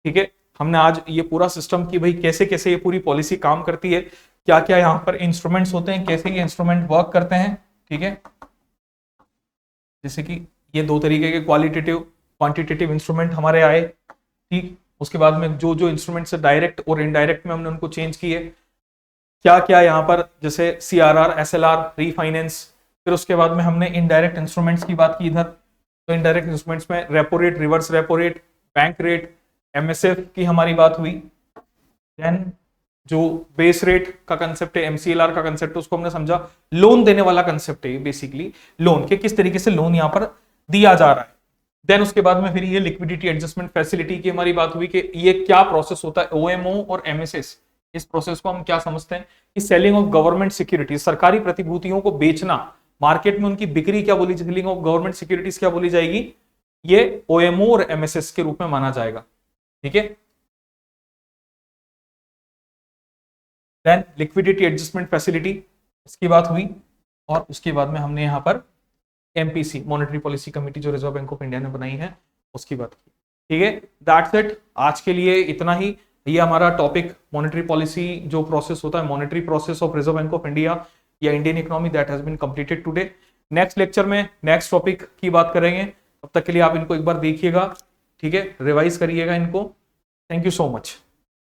ठीक है, हमने आज ये पूरा सिस्टम की भाई कैसे कैसे ये पूरी पॉलिसी काम करती है, क्या क्या यहाँ पर इंस्ट्रूमेंट्स होते हैं, कैसे ये इंस्ट्रूमेंट वर्क करते हैं। ठीक है, जैसे कि ये 2 तरीके के क्वालिटेटिव क्वांटिटेटिव इंस्ट्रूमेंट हमारे आए। ठीक, उसके बाद में जो जो इंस्ट्रूमेंट से डायरेक्ट और इनडायरेक्ट में हमने उनको चेंज किए, क्या क्या यहाँ पर, जैसे सीआरआर, एसएलआर, रीफाइनेंस। फिर उसके बाद में हमने इनडायरेक्ट इंस्ट्रूमेंट्स की बात की इधर, तो इनडायरेक्ट इंस्ट्रूमेंट्स में repo rate, reverse repo rate, bank rate, MSF की हमारी बात हुई। देन जो बेस रेट का कंसेप्ट है, एमसीएलआर का कंसेप्ट है, उसको हमने समझा। लोन देने वाला कंसेप्ट है बेसिकली, लोन के किस तरीके से लोन यहाँ पर दिया जा रहा है। देन उसके बाद में फिर ये लिक्विडिटी एडजस्टमेंट फैसिलिटी की हमारी बात हुई कि ये क्या प्रोसेस होता है, ओएमओ और एमएसएस। इस प्रोसेस को हम क्या समझते हैं कि सेलिंग ऑफ गवर्नमेंट सिक्योरिटीज, सरकारी प्रतिभूतियों को बेचना, मार्केट में उनकी बिक्री क्या बोली, सेलिंग ऑफ गवर्नमेंट सिक्योरिटीज क्या बोली जाएगी, ये ओएमओ और एमएसएस के रूप में माना जाएगा। ठीक है, देन लिक्विडिटी एडजस्टमेंट फैसिलिटी, इसकी बात हुई। और उसके बाद में हमने यहाँ पर एमपीसी, मॉनेटरी पॉलिसी कमेटी जो रिजर्व बैंक ऑफ इंडिया ने बनाई है, उसकी बात की। ठीक है, दैट्स इट, आज के लिए इतना ही। ये हमारा टॉपिक मॉनेटरी पॉलिसी जो प्रोसेस होता है, monetary process of Reserve bank of India या Indian economy, that has been completed today. Next lecture में नेक्स्ट टॉपिक की बात करेंगे, तब तक के लिए आप इनको एक बार देखिएगा। ठीक है, रिवाइज करिएगा इनको। Thank you so much.